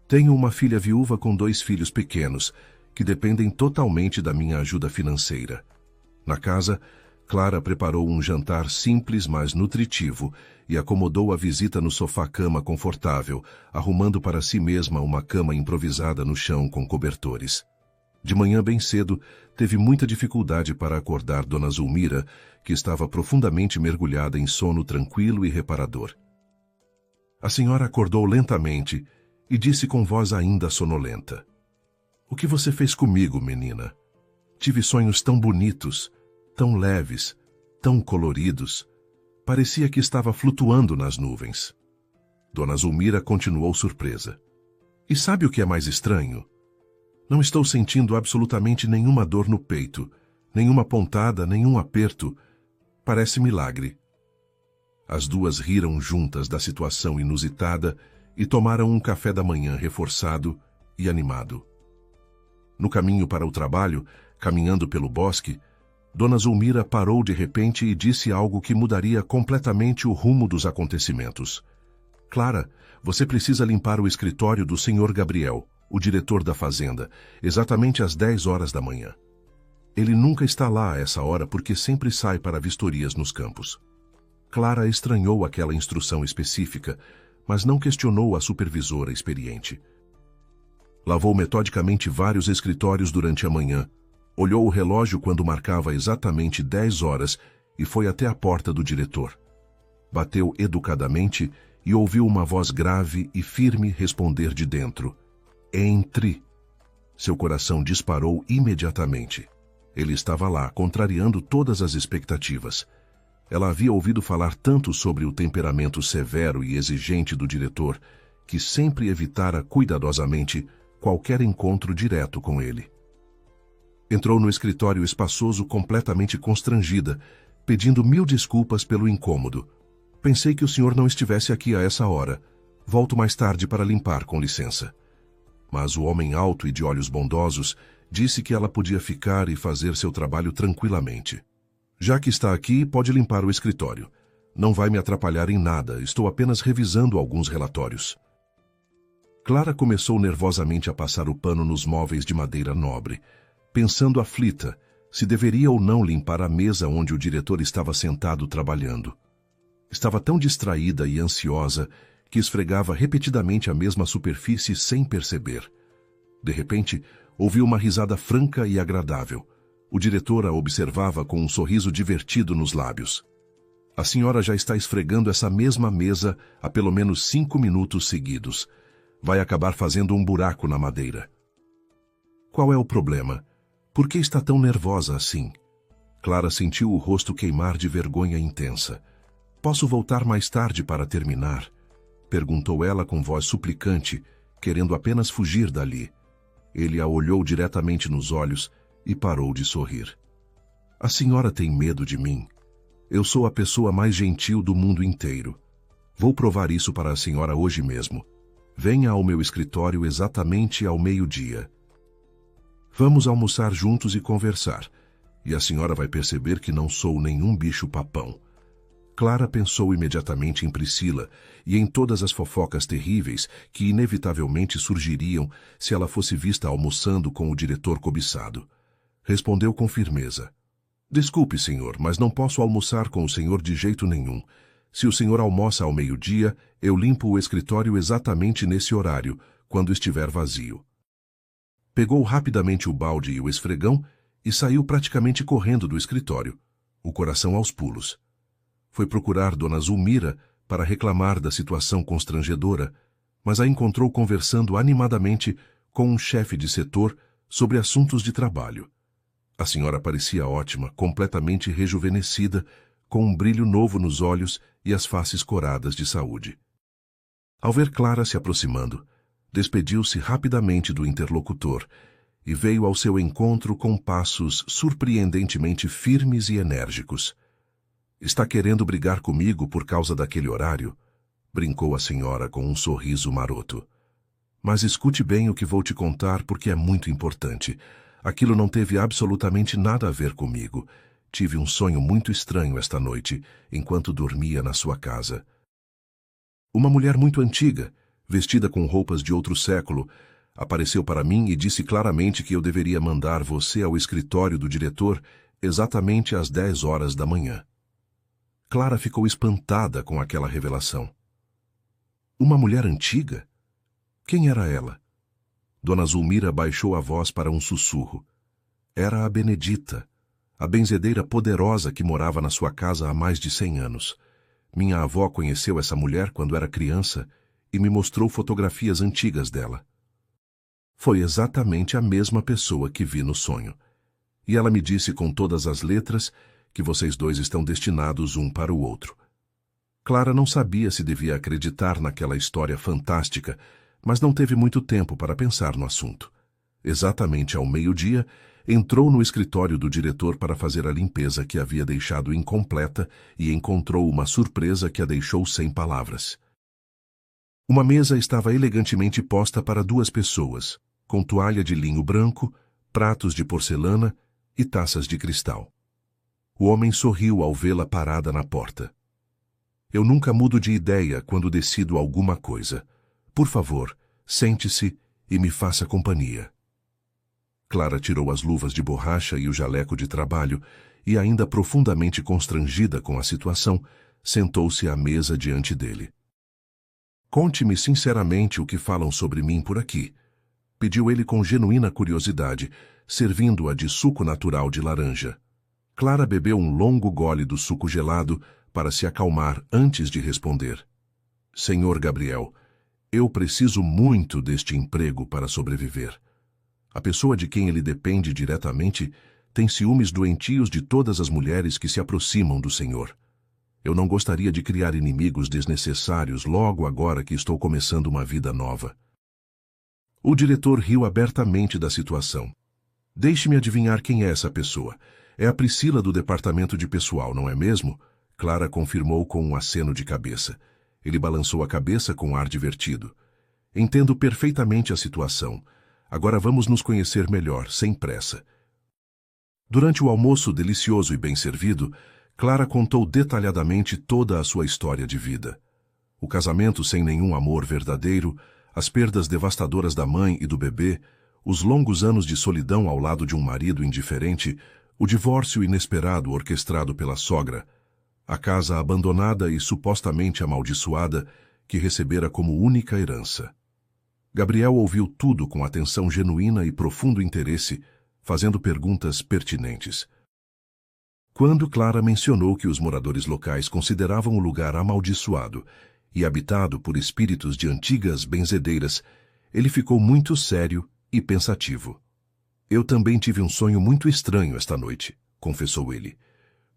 Tenho uma filha viúva com 2 filhos pequenos, que dependem totalmente da minha ajuda financeira. Na casa, Clara preparou um jantar simples, mas nutritivo, e acomodou a visita no sofá-cama confortável, arrumando para si mesma uma cama improvisada no chão com cobertores. De manhã bem cedo, teve muita dificuldade para acordar Dona Zulmira, que estava profundamente mergulhada em sono tranquilo e reparador. A senhora acordou lentamente e disse com voz ainda sonolenta: "O que você fez comigo, menina? Tive sonhos tão bonitos, tão leves, tão coloridos. Parecia que estava flutuando nas nuvens." Dona Zulmira continuou surpresa. "E sabe o que é mais estranho? Não estou sentindo absolutamente nenhuma dor no peito, nenhuma pontada, nenhum aperto. Parece milagre." As duas riram juntas da situação inusitada e tomaram um café da manhã reforçado e animado. No caminho para o trabalho, caminhando pelo bosque, Dona Zulmira parou de repente e disse algo que mudaria completamente o rumo dos acontecimentos. "Clara, você precisa limpar o escritório do Sr. Gabriel, o diretor da fazenda, exatamente às 10 horas da manhã. Ele nunca está lá a essa hora porque sempre sai para vistorias nos campos." Clara estranhou aquela instrução específica, mas não questionou a supervisora experiente. Lavou metodicamente vários escritórios durante a manhã, olhou o relógio quando marcava exatamente 10 horas e foi até a porta do diretor. Bateu educadamente e ouviu uma voz grave e firme responder de dentro: "Entre." Seu coração disparou imediatamente. Ele estava lá, contrariando todas as expectativas. Ela havia ouvido falar tanto sobre o temperamento severo e exigente do diretor, que sempre evitara cuidadosamente qualquer encontro direto com ele. Entrou no escritório espaçoso completamente constrangida, pedindo 1000 desculpas pelo incômodo. "Pensei que o senhor não estivesse aqui a essa hora. Volto mais tarde para limpar, com licença." Mas o homem alto e de olhos bondosos disse que ela podia ficar e fazer seu trabalho tranquilamente. "Já que está aqui, pode limpar o escritório. Não vai me atrapalhar em nada, estou apenas revisando alguns relatórios." Clara começou nervosamente a passar o pano nos móveis de madeira nobre, pensando aflita se deveria ou não limpar a mesa onde o diretor estava sentado trabalhando. Estava tão distraída e ansiosa que esfregava repetidamente a mesma superfície sem perceber. De repente, ouviu uma risada franca e agradável. O diretor a observava com um sorriso divertido nos lábios. "A senhora já está esfregando essa mesma mesa há pelo menos 5 minutos seguidos. Vai acabar fazendo um buraco na madeira." "Qual é o problema? Por que está tão nervosa assim?" Clara sentiu o rosto queimar de vergonha intensa. "Posso voltar mais tarde para terminar?" perguntou ela com voz suplicante, querendo apenas fugir dali. Ele a olhou diretamente nos olhos e parou de sorrir. "A senhora tem medo de mim? Eu sou a pessoa mais gentil do mundo inteiro. Vou provar isso para a senhora hoje mesmo. Venha ao meu escritório exatamente ao meio-dia. Vamos almoçar juntos e conversar, e a senhora vai perceber que não sou nenhum bicho-papão. Clara pensou imediatamente em Priscila e em todas as fofocas terríveis que inevitavelmente surgiriam se ela fosse vista almoçando com o diretor cobiçado. Respondeu com firmeza: Desculpe, senhor, mas não posso almoçar com o senhor de jeito nenhum. Se o senhor almoça ao meio-dia, eu limpo o escritório exatamente nesse horário, quando estiver vazio. Pegou rapidamente o balde e o esfregão e saiu praticamente correndo do escritório, o coração aos pulos. Foi procurar Dona Zulmira para reclamar da situação constrangedora, mas a encontrou conversando animadamente com um chefe de setor sobre assuntos de trabalho. A senhora parecia ótima, completamente rejuvenescida, com um brilho novo nos olhos e as faces coradas de saúde. Ao ver Clara se aproximando, despediu-se rapidamente do interlocutor e veio ao seu encontro com passos surpreendentemente firmes e enérgicos. Está querendo brigar comigo por causa daquele horário? Brincou a senhora com um sorriso maroto. Mas escute bem o que vou te contar porque é muito importante. Aquilo não teve absolutamente nada a ver comigo. Tive um sonho muito estranho esta noite, enquanto dormia na sua casa. Uma mulher muito antiga, vestida com roupas de outro século, apareceu para mim e disse claramente que eu deveria mandar você ao escritório do diretor exatamente às 10 horas da manhã. Clara ficou espantada com aquela revelação. Uma mulher antiga? Quem era ela? Dona Zulmira baixou a voz para um sussurro. Era a Benedita, a benzedeira poderosa que morava na sua casa há mais de 100 anos. Minha avó conheceu essa mulher quando era criança e me mostrou fotografias antigas dela. Foi exatamente a mesma pessoa que vi no sonho. E ela me disse com todas as letras que vocês dois estão destinados um para o outro. Clara não sabia se devia acreditar naquela história fantástica, mas não teve muito tempo para pensar no assunto. Exatamente ao meio-dia, entrou no escritório do diretor para fazer a limpeza que havia deixado incompleta e encontrou uma surpresa que a deixou sem palavras. Uma mesa estava elegantemente posta para 2 pessoas, com toalha de linho branco, pratos de porcelana e taças de cristal. O homem sorriu ao vê-la parada na porta. Eu nunca mudo de ideia quando decido alguma coisa. Por favor, sente-se e me faça companhia. Clara tirou as luvas de borracha e o jaleco de trabalho e, ainda profundamente constrangida com a situação, sentou-se à mesa diante dele. Conte-me sinceramente o que falam sobre mim por aqui, pediu ele com genuína curiosidade, servindo-a de suco natural de laranja. Clara bebeu um longo gole do suco gelado para se acalmar antes de responder. Senhor Gabriel, eu preciso muito deste emprego para sobreviver. A pessoa de quem ele depende diretamente tem ciúmes doentios de todas as mulheres que se aproximam do senhor. Eu não gostaria de criar inimigos desnecessários logo agora que estou começando uma vida nova. O diretor riu abertamente da situação. Deixe-me adivinhar quem é essa pessoa. É a Priscila do departamento de pessoal, não é mesmo? Clara confirmou com um aceno de cabeça. Ele balançou a cabeça com ar divertido. Entendo perfeitamente a situação. Agora vamos nos conhecer melhor, sem pressa. Durante o almoço delicioso e bem servido, Clara contou detalhadamente toda a sua história de vida. O casamento sem nenhum amor verdadeiro, as perdas devastadoras da mãe e do bebê, os longos anos de solidão ao lado de um marido indiferente, o divórcio inesperado orquestrado pela sogra, a casa abandonada e supostamente amaldiçoada que recebera como única herança. Gabriel ouviu tudo com atenção genuína e profundo interesse, fazendo perguntas pertinentes. Quando Clara mencionou que os moradores locais consideravam o lugar amaldiçoado e habitado por espíritos de antigas benzedeiras, ele ficou muito sério e pensativo. Eu também tive um sonho muito estranho esta noite, confessou ele.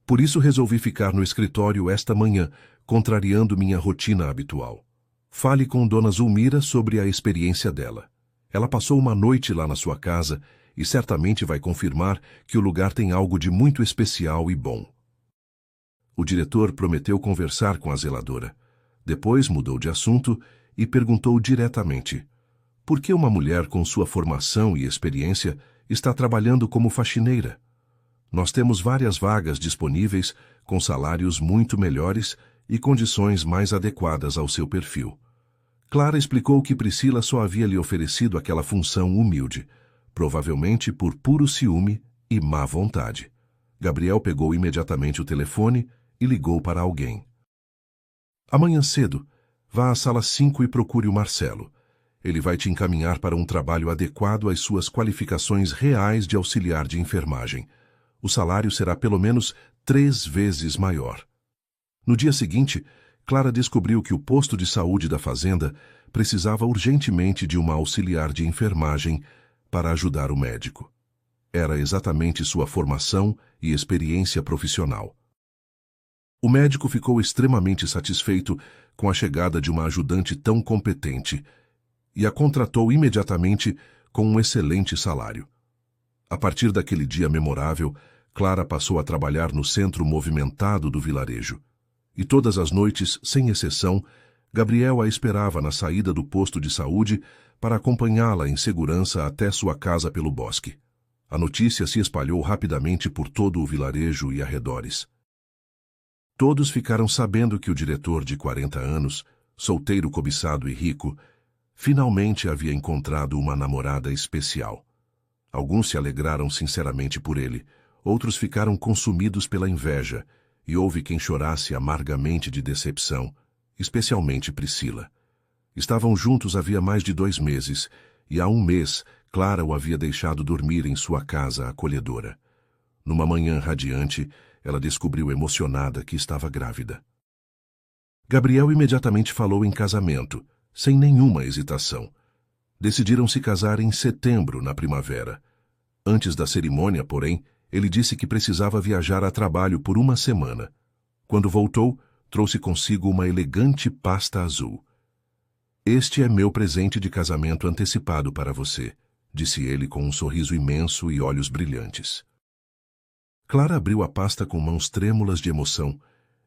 Por isso resolvi ficar no escritório esta manhã, contrariando minha rotina habitual. Fale com Dona Zulmira sobre a experiência dela. Ela passou uma noite lá na sua casa e certamente vai confirmar que o lugar tem algo de muito especial e bom. O diretor prometeu conversar com a zeladora. Depois mudou de assunto e perguntou diretamente: por que uma mulher com sua formação e experiência está trabalhando como faxineira? Nós temos várias vagas disponíveis com salários muito melhores e condições mais adequadas ao seu perfil. Clara explicou que Priscila só havia lhe oferecido aquela função humilde, provavelmente por puro ciúme e má vontade. Gabriel pegou imediatamente o telefone e ligou para alguém. Amanhã cedo, vá à sala 5 e procure o Marcelo. Ele vai te encaminhar para um trabalho adequado às suas qualificações reais de auxiliar de enfermagem. O salário será pelo menos 3 vezes maior. No dia seguinte, Clara descobriu que o posto de saúde da fazenda precisava urgentemente de uma auxiliar de enfermagem para ajudar o médico. Era exatamente sua formação e experiência profissional. O médico ficou extremamente satisfeito com a chegada de uma ajudante tão competente e a contratou imediatamente com um excelente salário. A partir daquele dia memorável, Clara passou a trabalhar no centro movimentado do vilarejo. E todas as noites, sem exceção, Gabriel a esperava na saída do posto de saúde para acompanhá-la em segurança até sua casa pelo bosque. A notícia se espalhou rapidamente por todo o vilarejo e arredores. Todos ficaram sabendo que o diretor de 40 anos, solteiro, cobiçado e rico, finalmente havia encontrado uma namorada especial. Alguns se alegraram sinceramente por ele, outros ficaram consumidos pela inveja, e houve quem chorasse amargamente de decepção, especialmente Priscila. Estavam juntos havia mais de 2 meses, e há 1 mês Clara o havia deixado dormir em sua casa acolhedora. Numa manhã radiante, ela descobriu emocionada que estava grávida. Gabriel imediatamente falou em casamento, sem nenhuma hesitação. Decidiram se casar em setembro, na primavera. Antes da cerimônia, porém, ele disse que precisava viajar a trabalho por 1 semana. Quando voltou, trouxe consigo uma elegante pasta azul. Este é meu presente de casamento antecipado para você, disse ele com um sorriso imenso e olhos brilhantes. Clara abriu a pasta com mãos trêmulas de emoção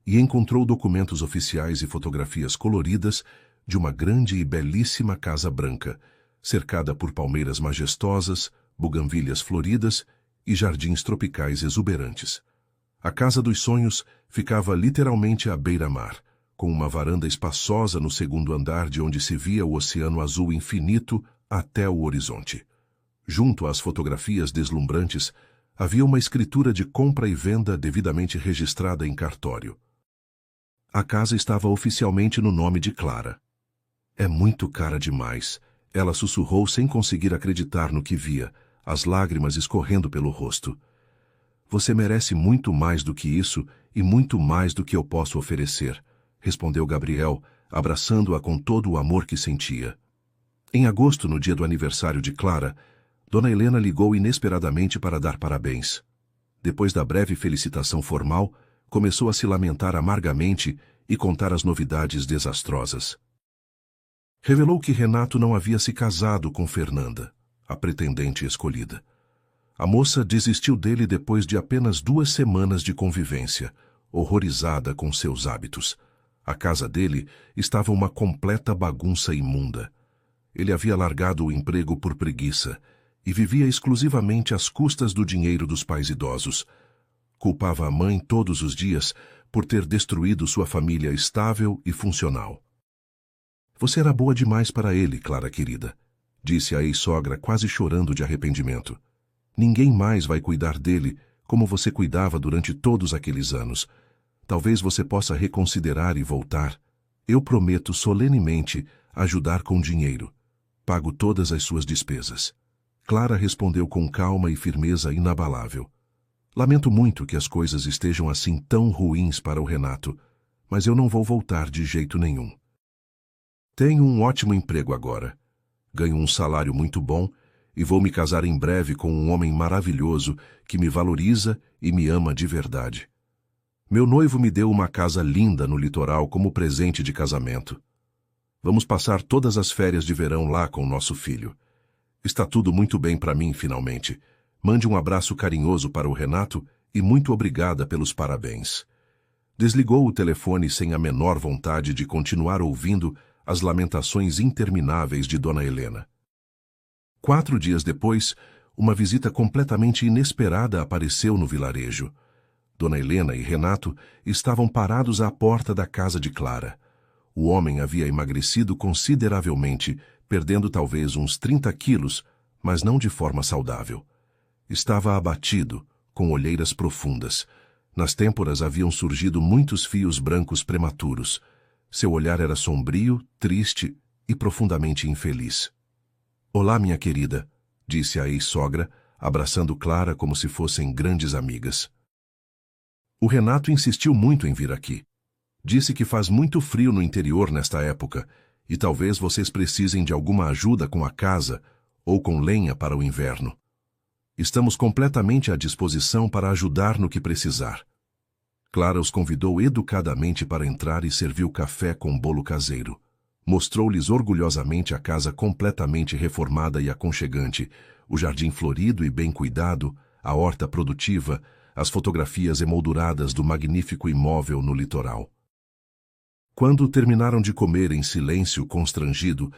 e encontrou documentos oficiais e fotografias coloridas de uma grande e belíssima casa branca, cercada por palmeiras majestosas, buganvílias floridas e jardins tropicais exuberantes. A casa dos sonhos ficava literalmente à beira-mar, com uma varanda espaçosa no 2º andar de onde se via o oceano azul infinito até o horizonte. Junto às fotografias deslumbrantes, havia uma escritura de compra e venda devidamente registrada em cartório. A casa estava oficialmente no nome de Clara. É muito cara demais, ela sussurrou sem conseguir acreditar no que via, as lágrimas escorrendo pelo rosto. Você merece muito mais do que isso e muito mais do que eu posso oferecer, respondeu Gabriel, abraçando-a com todo o amor que sentia. Em agosto, no dia do aniversário de Clara, Dona Helena ligou inesperadamente para dar parabéns. Depois da breve felicitação formal, começou a se lamentar amargamente e contar as novidades desastrosas. Revelou que Renato não havia se casado com Fernanda, a pretendente escolhida. A moça desistiu dele depois de apenas 2 semanas de convivência, horrorizada com seus hábitos. A casa dele estava uma completa bagunça imunda. Ele havia largado o emprego por preguiça e vivia exclusivamente às custas do dinheiro dos pais idosos. Culpava a mãe todos os dias por ter destruído sua família estável e funcional. Você era boa demais para ele, Clara querida, disse a ex-sogra quase chorando de arrependimento. Ninguém mais vai cuidar dele como você cuidava durante todos aqueles anos. Talvez você possa reconsiderar e voltar. Eu prometo solenemente ajudar com dinheiro. Pago todas as suas despesas. Clara respondeu com calma e firmeza inabalável. Lamento muito que as coisas estejam assim tão ruins para o Renato, mas eu não vou voltar de jeito nenhum. Tenho um ótimo emprego agora. Ganho um salário muito bom e vou me casar em breve com um homem maravilhoso que me valoriza e me ama de verdade. Meu noivo me deu uma casa linda no litoral como presente de casamento. Vamos passar todas as férias de verão lá com nosso filho. Está tudo muito bem para mim, finalmente. Mande um abraço carinhoso para o Renato e muito obrigada pelos parabéns. Desligou o telefone sem a menor vontade de continuar ouvindo as lamentações intermináveis de Dona Helena. 4 dias depois, uma visita completamente inesperada apareceu no vilarejo. Dona Helena e Renato estavam parados à porta da casa de Clara. O homem havia emagrecido consideravelmente, perdendo talvez uns 30 quilos, mas não de forma saudável. Estava abatido, com olheiras profundas. Nas têmporas haviam surgido muitos fios brancos prematuros. Seu olhar era sombrio, triste e profundamente infeliz. "Olá, minha querida", disse a ex-sogra, abraçando Clara como se fossem grandes amigas. "O Renato insistiu muito em vir aqui. Disse que faz muito frio no interior nesta época e talvez vocês precisem de alguma ajuda com a casa ou com lenha para o inverno. Estamos completamente à disposição para ajudar no que precisar." Clara os convidou educadamente para entrar e serviu café com bolo caseiro. Mostrou-lhes orgulhosamente a casa completamente reformada e aconchegante, o jardim florido e bem cuidado, a horta produtiva, as fotografias emolduradas do magnífico imóvel no litoral. Quando terminaram de comer em silêncio constrangido,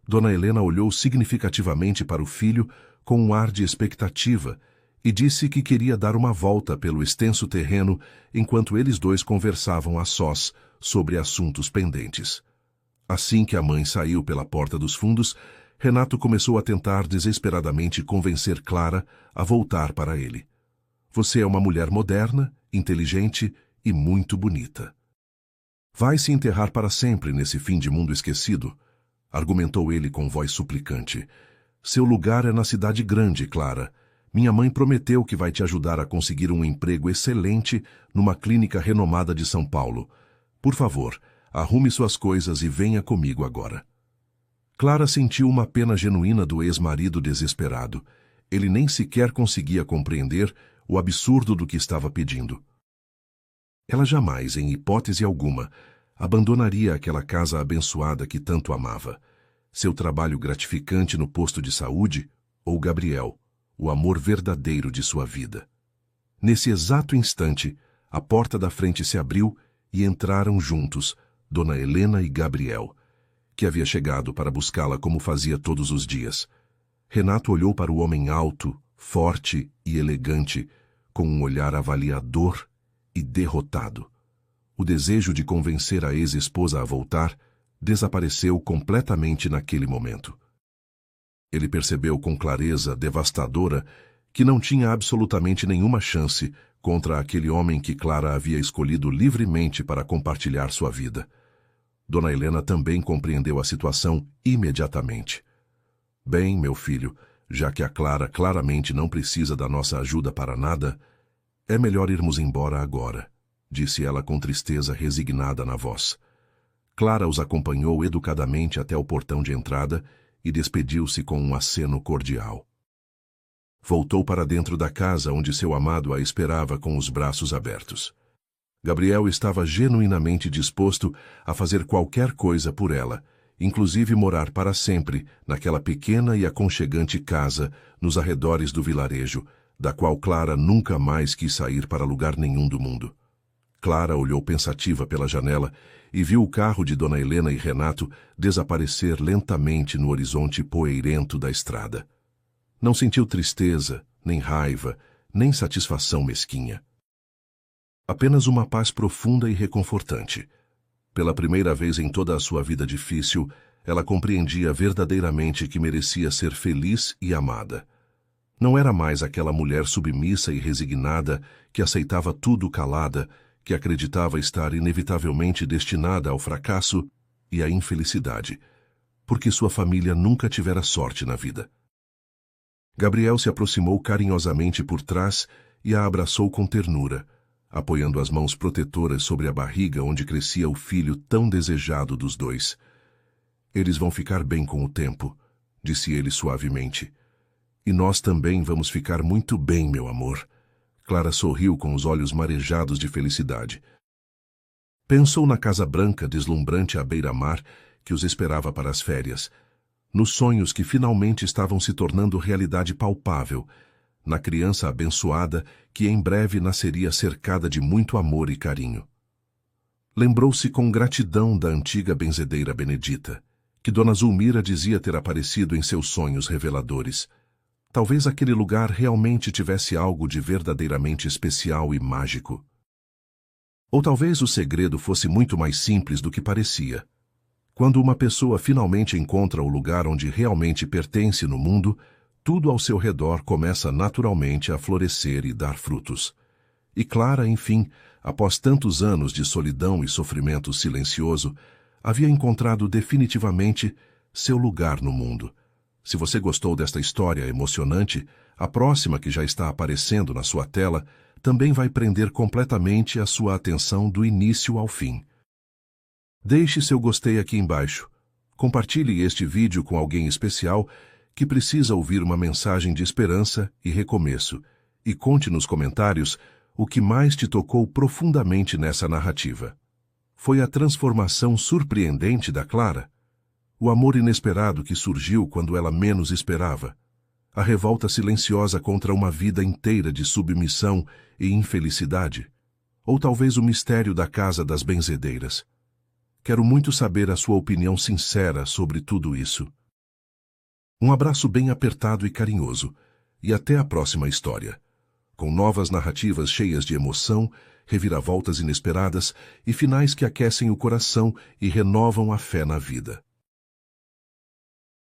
Dona Helena olhou significativamente para o filho com um ar de expectativa e disse que queria dar uma volta pelo extenso terreno enquanto eles dois conversavam a sós sobre assuntos pendentes. Assim que a mãe saiu pela porta dos fundos, Renato começou a tentar desesperadamente convencer Clara a voltar para ele. "Você é uma mulher moderna, inteligente e muito bonita. Vai se enterrar para sempre nesse fim de mundo esquecido", argumentou ele com voz suplicante. "Seu lugar é na cidade grande, Clara. Minha mãe prometeu que vai te ajudar a conseguir um emprego excelente numa clínica renomada de São Paulo. Por favor, arrume suas coisas e venha comigo agora." Clara sentiu uma pena genuína do ex-marido desesperado. Ele nem sequer conseguia compreender o absurdo do que estava pedindo. Ela jamais, em hipótese alguma, abandonaria aquela casa abençoada que tanto amava, seu trabalho gratificante no posto de saúde ou Gabriel, o amor verdadeiro de sua vida. Nesse exato instante, a porta da frente se abriu e entraram juntos Dona Helena e Gabriel, que havia chegado para buscá-la como fazia todos os dias. Renato olhou para o homem alto, forte e elegante, com um olhar avaliador e derrotado. O desejo de convencer a ex-esposa a voltar desapareceu completamente naquele momento. Ele percebeu com clareza devastadora que não tinha absolutamente nenhuma chance contra aquele homem que Clara havia escolhido livremente para compartilhar sua vida. Dona Helena também compreendeu a situação imediatamente. "Bem, meu filho, já que a Clara claramente não precisa da nossa ajuda para nada, é melhor irmos embora agora", disse ela com tristeza resignada na voz. Clara os acompanhou educadamente até o portão de entrada e despediu-se com um aceno cordial. Voltou para dentro da casa onde seu amado a esperava com os braços abertos. Gabriel estava genuinamente disposto a fazer qualquer coisa por ela, inclusive morar para sempre naquela pequena e aconchegante casa nos arredores do vilarejo, da qual Clara nunca mais quis sair para lugar nenhum do mundo. Clara olhou pensativa pela janela e viu o carro de Dona Helena e Renato desaparecer lentamente no horizonte poeirento da estrada. Não sentiu tristeza, nem raiva, nem satisfação mesquinha. Apenas uma paz profunda e reconfortante. Pela primeira vez em toda a sua vida difícil, ela compreendia verdadeiramente que merecia ser feliz e amada. Não era mais aquela mulher submissa e resignada que aceitava tudo calada, que acreditava estar inevitavelmente destinada ao fracasso e à infelicidade, porque sua família nunca tivera sorte na vida. Gabriel se aproximou carinhosamente por trás e a abraçou com ternura, apoiando as mãos protetoras sobre a barriga onde crescia o filho tão desejado dos dois. "Eles vão ficar bem com o tempo", disse ele suavemente. "E nós também vamos ficar muito bem, meu amor." Clara sorriu com os olhos marejados de felicidade. Pensou na casa branca deslumbrante à beira-mar que os esperava para as férias, nos sonhos que finalmente estavam se tornando realidade palpável, na criança abençoada que em breve nasceria cercada de muito amor e carinho. Lembrou-se com gratidão da antiga benzedeira Benedita, que Dona Zulmira dizia ter aparecido em seus sonhos reveladores. Talvez aquele lugar realmente tivesse algo de verdadeiramente especial e mágico. Ou talvez o segredo fosse muito mais simples do que parecia. Quando uma pessoa finalmente encontra o lugar onde realmente pertence no mundo, tudo ao seu redor começa naturalmente a florescer e dar frutos. E Clara, enfim, após tantos anos de solidão e sofrimento silencioso, havia encontrado definitivamente seu lugar no mundo. Se você gostou desta história emocionante, a próxima que já está aparecendo na sua tela também vai prender completamente a sua atenção do início ao fim. Deixe seu gostei aqui embaixo. Compartilhe este vídeo com alguém especial que precisa ouvir uma mensagem de esperança e recomeço. E conte nos comentários o que mais te tocou profundamente nessa narrativa. Foi a transformação surpreendente da Clara? O amor inesperado que surgiu quando ela menos esperava? A revolta silenciosa contra uma vida inteira de submissão e infelicidade? Ou talvez o mistério da casa das benzedeiras? Quero muito saber a sua opinião sincera sobre tudo isso. Um abraço bem apertado e carinhoso, e até a próxima história, com novas narrativas cheias de emoção, reviravoltas inesperadas e finais que aquecem o coração e renovam a fé na vida.